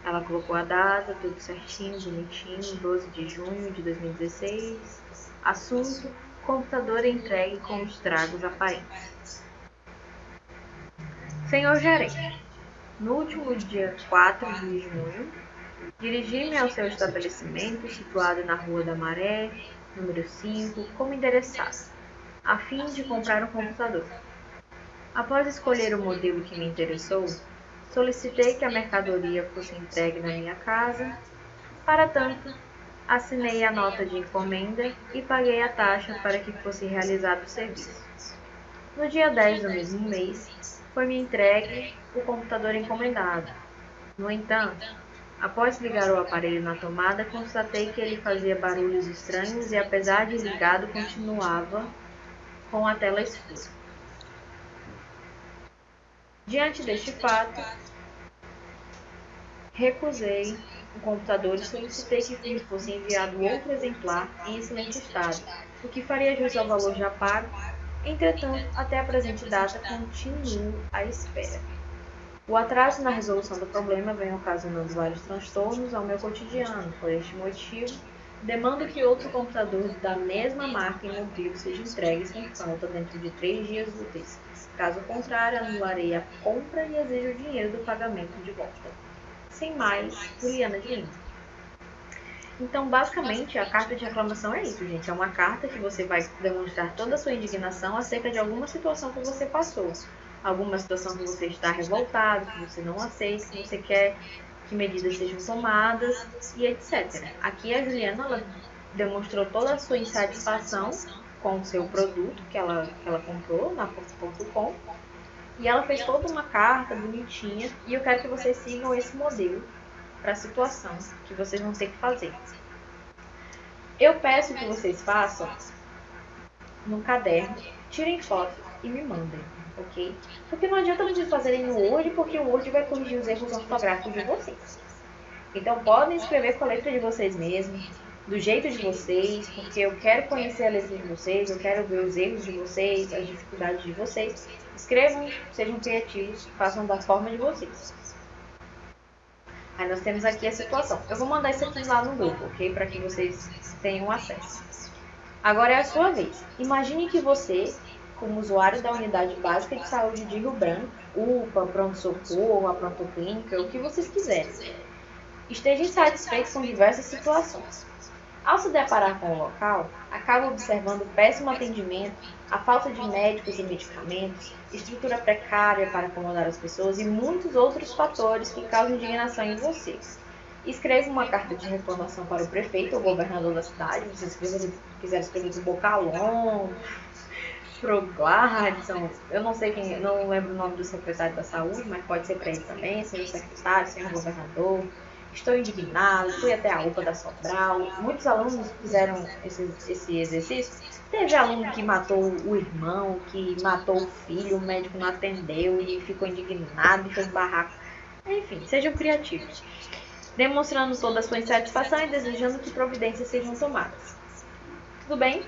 Ela colocou a data, tudo certinho, bonitinho, 12 de junho de 2016. Assunto: computador entregue com estragos aparentes. Senhor gerente, no último dia 4 de junho, dirigi-me ao seu estabelecimento, situado na Rua da Maré, número 5, como endereçado, a fim de comprar um computador. Após escolher o modelo que me interessou, solicitei que a mercadoria fosse entregue na minha casa. Para tanto, assinei a nota de encomenda e paguei a taxa para que fosse realizado o serviço. No dia 10 do mesmo mês, foi-me entregue o computador encomendado. No entanto, após ligar o aparelho na tomada, constatei que ele fazia barulhos estranhos e, apesar de ligado, continuava com a tela escura. Diante deste fato, recusei o computador e solicitei que me fosse enviado outro exemplar em excelente estado, o que faria jus ao valor já pago. Entretanto, até a presente data, continuo à espera. O atraso na resolução do problema vem ocasionando vários transtornos ao meu cotidiano. Por este motivo, demando que outro computador da mesma marca e modelo seja entregue sem falta dentro de 3 dias úteis. Caso contrário, anularei a compra e exijo o dinheiro do pagamento de volta. Sem mais, Juliana de Lima. Então, basicamente, a carta de reclamação é isso, gente. É uma carta que você vai demonstrar toda a sua indignação acerca de alguma situação que você passou. Alguma situação que você está revoltado, que você não aceita, que você quer que medidas sejam tomadas e etc. Aqui a Juliana, ela demonstrou toda a sua insatisfação com o seu produto que ela comprou na Porto.com. E ela fez toda uma carta bonitinha e eu quero que vocês sigam esse modelo para a situação que vocês vão ter que fazer. Eu peço que vocês façam num caderno, tirem foto e me mandem, ok? Porque não adianta vocês fazerem no Word, porque o Word vai corrigir os erros ortográficos de vocês. Então podem escrever com a letra de vocês mesmos, do jeito de vocês, porque eu quero conhecer a letra de vocês, eu quero ver os erros de vocês, as dificuldades de vocês. Escrevam, sejam criativos, façam da forma de vocês. Aí nós temos aqui a situação. Eu vou mandar isso aqui lá no grupo, ok? Para que vocês tenham acesso. Agora é a sua vez. Imagine que você, como usuário da Unidade Básica de Saúde de Rio Branco, UPA, pronto-socorro, a pronto-clínica, o que vocês quiserem, esteja insatisfeito com diversas situações. Ao se deparar com o local, acaba observando o péssimo atendimento, a falta de médicos e medicamentos, estrutura precária para acomodar as pessoas e muitos outros fatores que causam indignação em você. Escreva uma carta de reclamação para o prefeito ou governador da cidade, se vocês quiserem escrever para o Bocalon, para o Gladson, eu não sei quem, não lembro o nome do secretário da saúde, mas pode ser para ele também, senhor secretário, senhor governador. Estou indignado, fui até a UPA da Sobral. Muitos alunos fizeram esse exercício. Teve aluno que matou o irmão, que matou o filho, o médico não atendeu e ficou indignado e fez barraco. Enfim, sejam criativos. Demonstrando toda a sua insatisfação e desejando que providências sejam tomadas. Tudo bem?